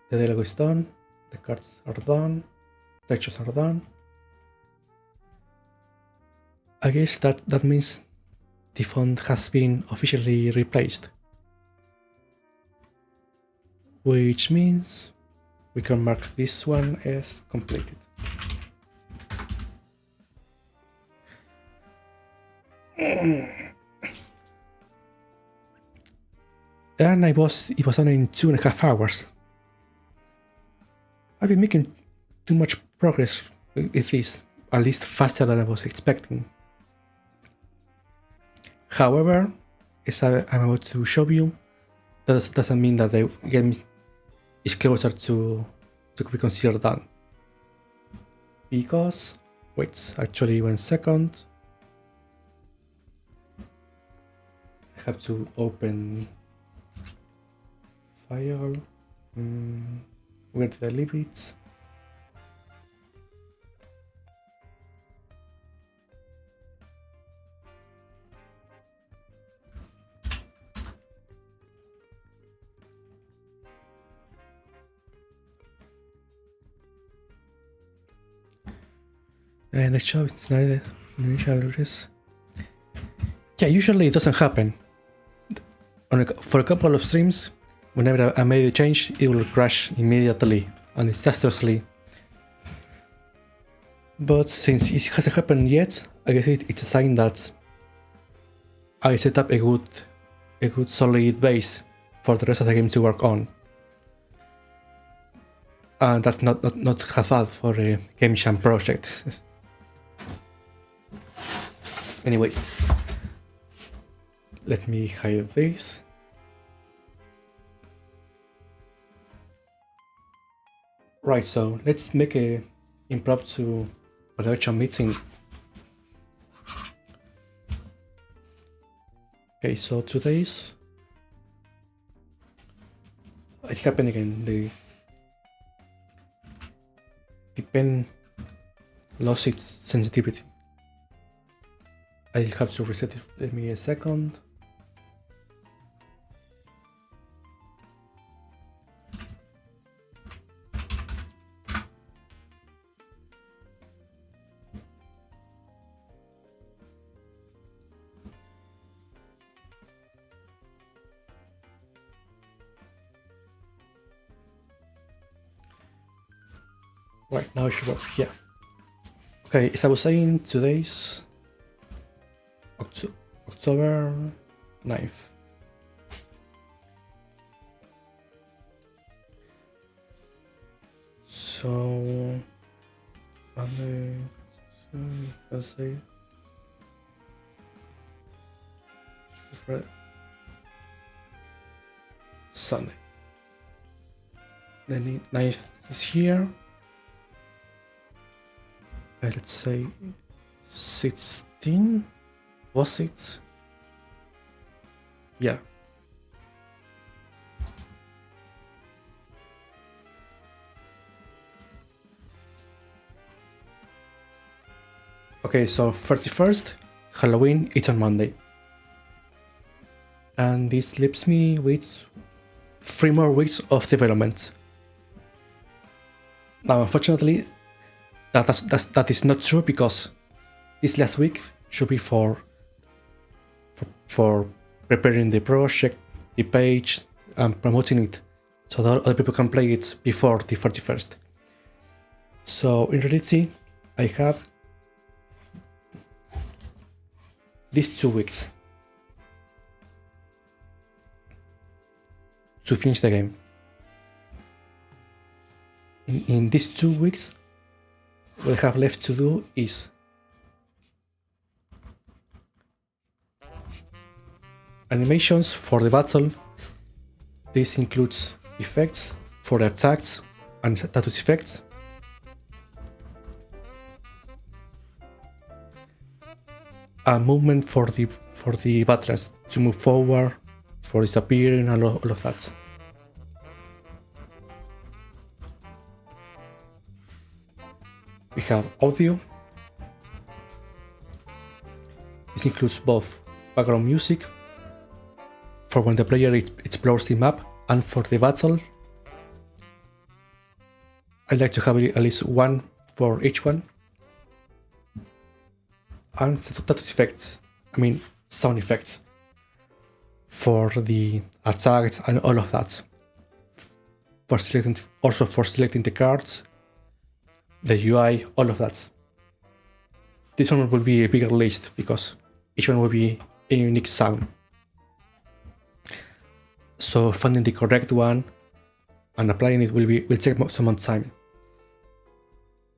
the dialogue is done, the cards are done, textures are done. I guess that means the font has been officially replaced, which means we can mark this one as completed. And it was done in 2.5 hours. I've been making too much progress with this, at least faster than I was expecting. However, as I'm about to show you, that doesn't mean that the game is closer to be considered done. Because, wait, actually 1 second. I have to open file. Where did I leave it? And let's show it's neither initial address. Yeah, usually it doesn't happen. For a couple of streams, whenever I made a change, it will crash immediately and disastrously. But since it hasn't happened yet, I guess it's a sign that I set up a good solid base for the rest of the game to work on. And that's not half bad for a Game Jam project. Anyways, let me hide this. Right, so let's make a impromptu production meeting. Okay, so today's it happened again. The pen lost its sensitivity. I'll have to reset it. Give me a second. Right, now it should work. Yeah. Okay, as I was saying, today's October 9th. So Monday, Thursday, Sunday. The 9th is here. Let's say 16. Was it? Yeah. Okay, so 31st, Halloween, it's on Monday. And this leaves me with 3 more weeks of development. Now, unfortunately, that is not true because this last week should be for preparing the project, the page, and promoting it so that other people can play it before the 31st. So in reality, I have these 2 weeks to finish the game. In these 2 weeks, what I have left to do is animations for the battle, This includes effects for the attacks and status effects. A movement for the battlers to move forward, for disappearing, and all of that. We have audio. This includes both background music for when the player explores the map and for the battle. I like to have at least one for each one. And status effects, sound effects for the attacks and all of that. For selecting the cards, the UI, all of that. This one will be a bigger list because each one will be a unique sound. So finding the correct one and applying it will take some more time.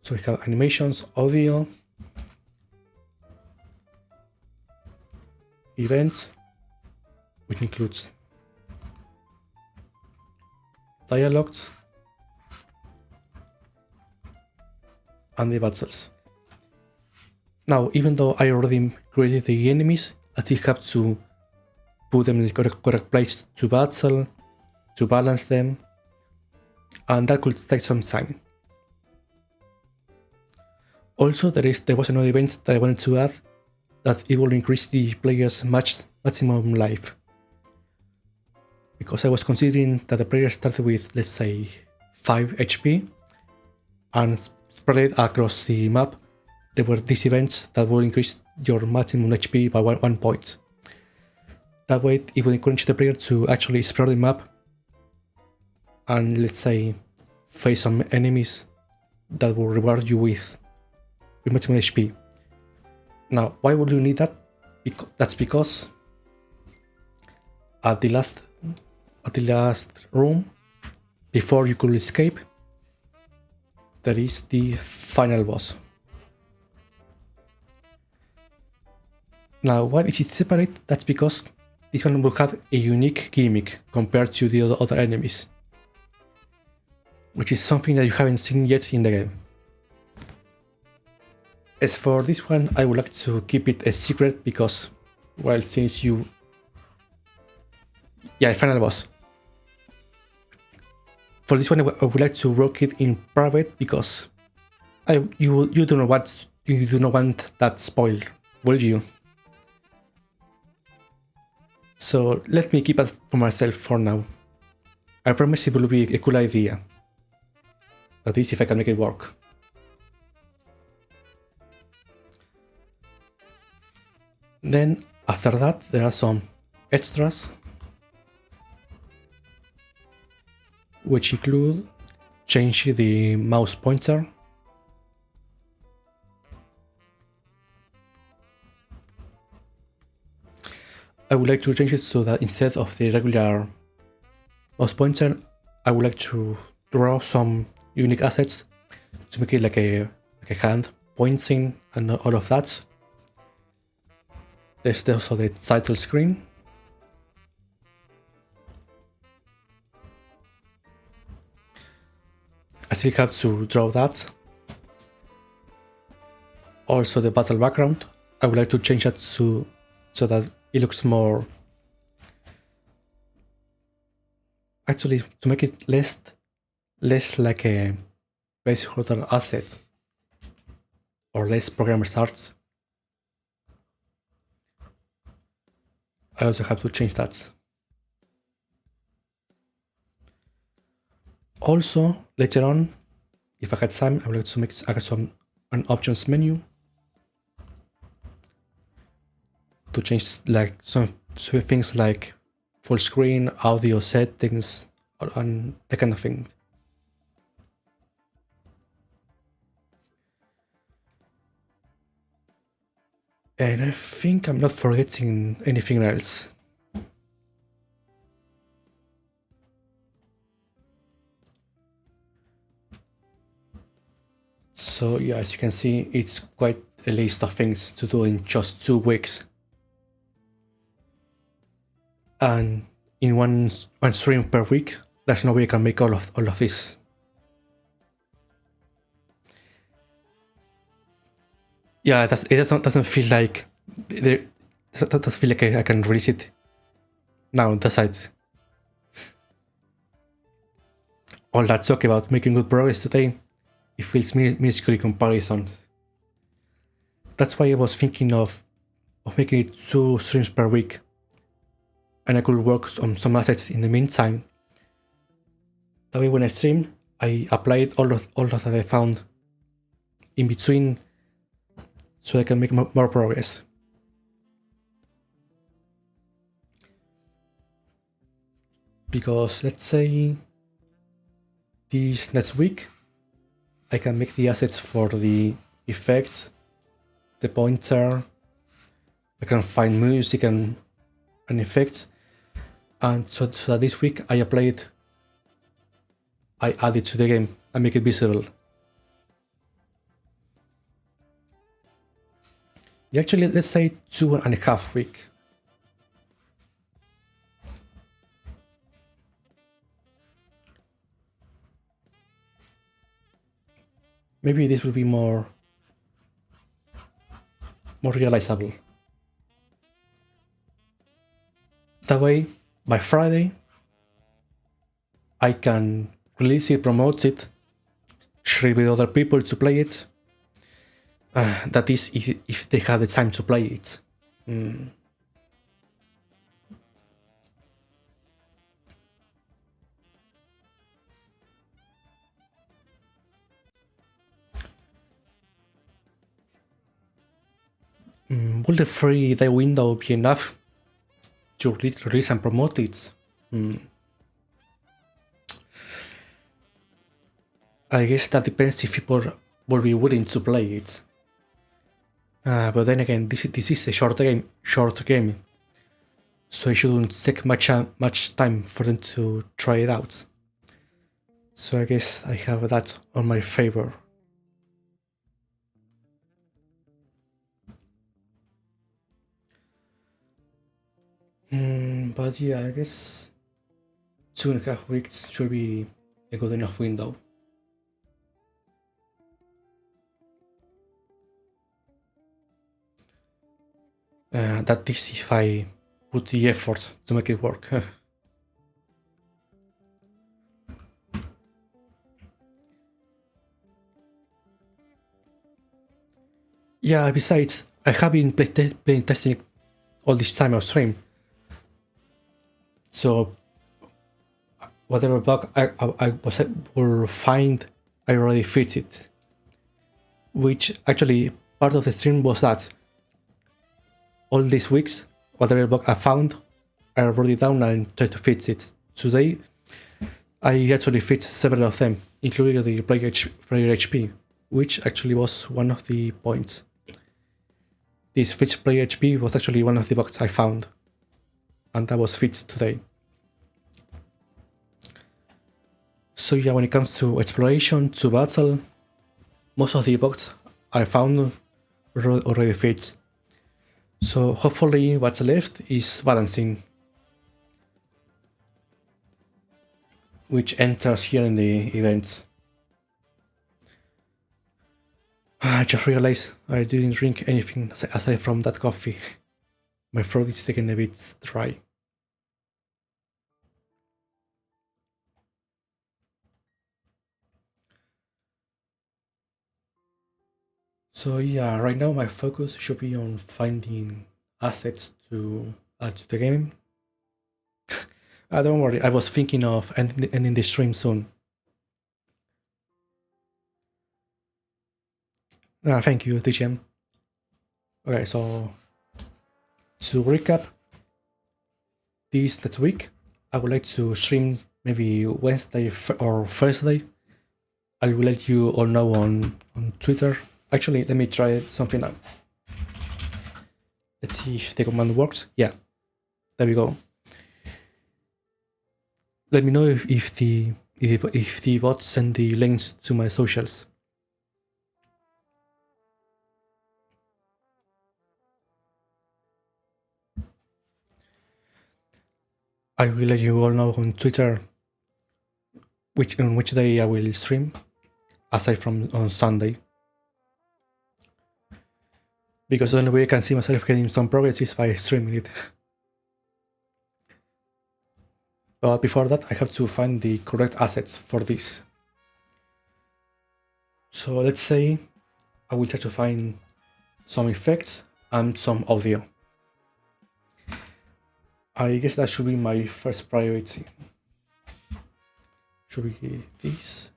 So we have animations, audio, events, which includes dialogues, and the battles. Now, even though I already created the enemies, I still have to put them in the correct place to battle, to balance them, and that could take some time. Also, there was another event that I wanted to add, that it will increase the player's maximum life. Because I was considering that the player started with, let's say, 5 HP, and spread across the map, there were these events that will increase your maximum HP by 1 point. That way, it will encourage the player to actually explore the map and, let's say, face some enemies that will reward you with maximum HP. Now, why would you need that? That's because at the last room, before you could escape, there is the final boss. Now, why is it separate? That's because this one will have a unique gimmick compared to the other enemies, which is something that you haven't seen yet in the game. As for this one, I would like to keep it a secret because, well, since you... Yeah, final boss. For this one, I would like to work it in private because you do not want that spoiled, will you? So let me keep it for myself for now. I promise it will be a cool idea. That is, if I can make it work. Then after that, there are some extras, which include changing the mouse pointer, I would like to change it so that instead of the regular mouse pointer, I would like to draw some unique assets to make it like a hand pointing and all of that. There's also the title screen. I still have to draw that. Also the battle background, I would like to change that so that it looks more... Actually, to make it less like a basic horizontal asset or less programmer's art. I also have to change that. Also, later on, if I had time, I would like to make an options menu to change like some things like full screen, audio settings, and that kind of thing. And I think I'm not forgetting anything else. So yeah, as you can see, it's quite a list of things to do in just 2 weeks. And in one stream per week. There's no way I can make all of this. Yeah, it doesn't feel like there. That doesn't feel like I can release it now. Does it? All that talk about making good progress today, it feels minuscule in comparison. That's why I was thinking of making it 2 streams per week, and I could work on some assets in the meantime. That way, when I stream, I applied all that I found in between, so I can make more progress. Because let's say this next week, I can make the assets for the effects, the pointer. I can find music and effects, and so that this week I add it to the game and make it visible. Actually, let's say 2.5 weeks. Maybe this will be more realizable. That way, by Friday, I can release it, promote it, share it with other people to play it. That is, if they have the time to play it. Will the 3-day window be enough to release and promote it? I guess that depends if people will be willing to play it. But then again, this is a short game, so it shouldn't take much time for them to try it out. So I guess I have that on my favor. But yeah, I guess 2.5 weeks should be a good enough window. That is if I put the effort to make it work. Yeah, besides, I have been playing testing it all this time on stream. So whatever bug I will find, I already fixed it. Which actually part of the stream was that all these weeks, whatever bug I found, I wrote it down and tried to fix it. Today, I actually fixed several of them, including the player HP, which actually was one of the points. This fixed player HP was actually one of the bugs I found, and that was fixed today. So yeah, when it comes to exploration, to battle, most of the bugs I found already fixed. So hopefully what's left is balancing, which enters here in the events. I just realized I didn't drink anything aside from that coffee. My throat is getting a bit dry. So yeah, right now my focus should be on finding assets to add to the game. Don't worry, I was thinking of ending the stream soon. Thank you, TGM. Okay, so to recap, this next week, I would like to stream maybe Wednesday or Thursday. I will let you all know on Twitter. Actually, let me try something out. Let's see if the command works. Yeah, there we go. Let me know if the bot send the links to my socials. I will let you all know on Twitter on which day I will stream, aside from on Sunday. Because the only way I can see myself getting some progress is by streaming it. But before that, I have to find the correct assets for this. So let's say I will try to find some effects and some audio. I guess that should be my first priority. Should be this,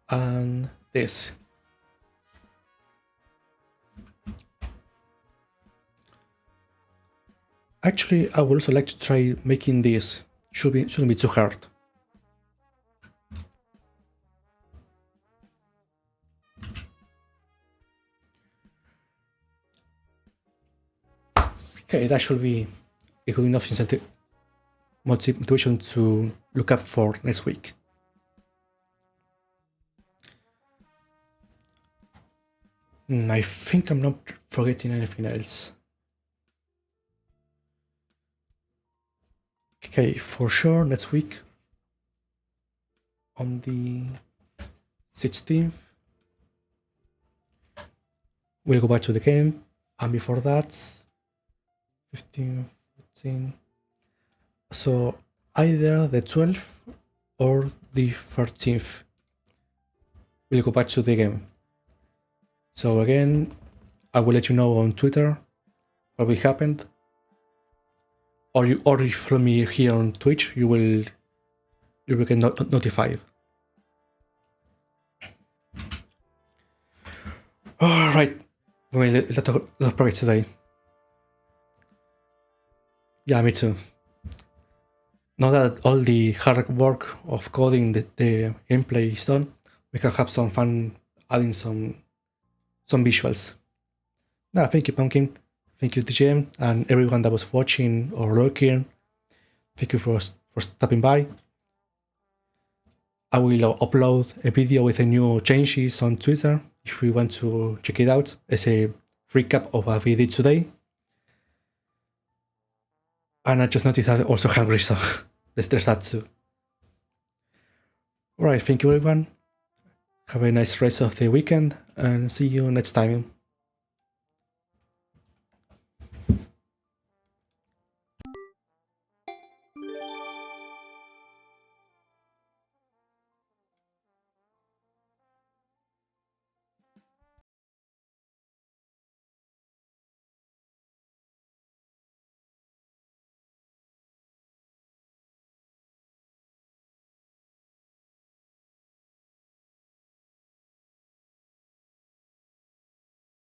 and this. Actually, I would also like to try making this. Shouldn't be too hard. Okay, that should be a good enough motivation to look up for next week. I think I'm not forgetting anything else. Okay, for sure, next week on the 16th, we'll go back to the game, and before that, 15, 14. So either the 12th or the 13th, we'll go back to the game. So again, I will let you know on Twitter what will happen. Or if you follow me here on Twitch, you will get notified. All right, let's progress today. Yeah, me too. Now that all the hard work of coding the gameplay is done, we can have some fun adding some visuals. Now, thank you, Pumpkin. Thank you, DJM, and everyone that was watching or lurking. Thank you for stopping by. I will upload a video with the new changes on Twitter if you want to check it out as a recap of what we did today. And I just noticed I'm also hungry, so there's that too. Alright, thank you everyone. Have a nice rest of the weekend and see you next time.